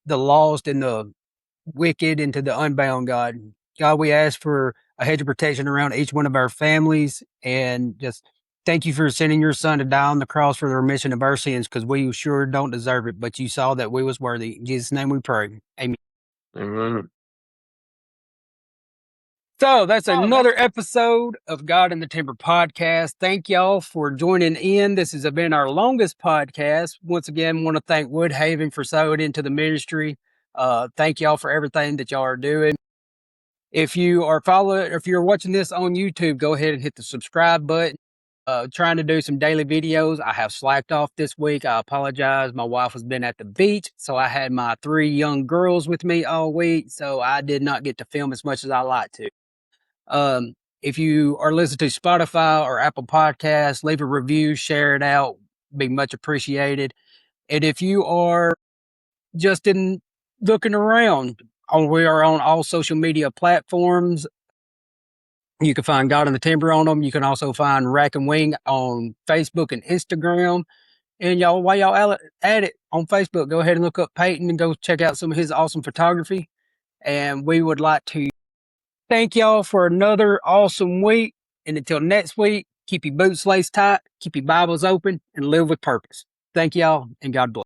the lost and the wicked and to the unbound, God. God, we ask for a hedge of protection around each one of our families and just thank you for sending your son to die on the cross for the remission of our sins because we sure don't deserve it, but you saw that we was worthy. In Jesus' name we pray. Amen. Amen. So that's another episode of God in the Timber podcast. Thank y'all for joining in. This has been our longest podcast. Once again, want to thank Woodhaven for sowing into the ministry. Thank y'all for everything that y'all are doing. If you are if you're watching this on YouTube, go ahead and hit the subscribe button. Trying to do some daily videos. I have slacked off this week. I apologize. My wife has been at the beach, so I had my 3 young girls with me all week, so I did not get to film as much as I like to. If you are listening to Spotify or Apple Podcasts, leave a review, share it out, be much appreciated. And if you are just looking around, we are on all social media platforms. You can find God in the Timber on them. You can also find Rack and Wing on Facebook and Instagram. And y'all, while y'all at it on Facebook, go ahead and look up Peyton and go check out some of his awesome photography. And we would like to thank y'all for another awesome week. And until next week, keep your boots laced tight, keep your Bibles open, and live with purpose. Thank y'all, and God bless.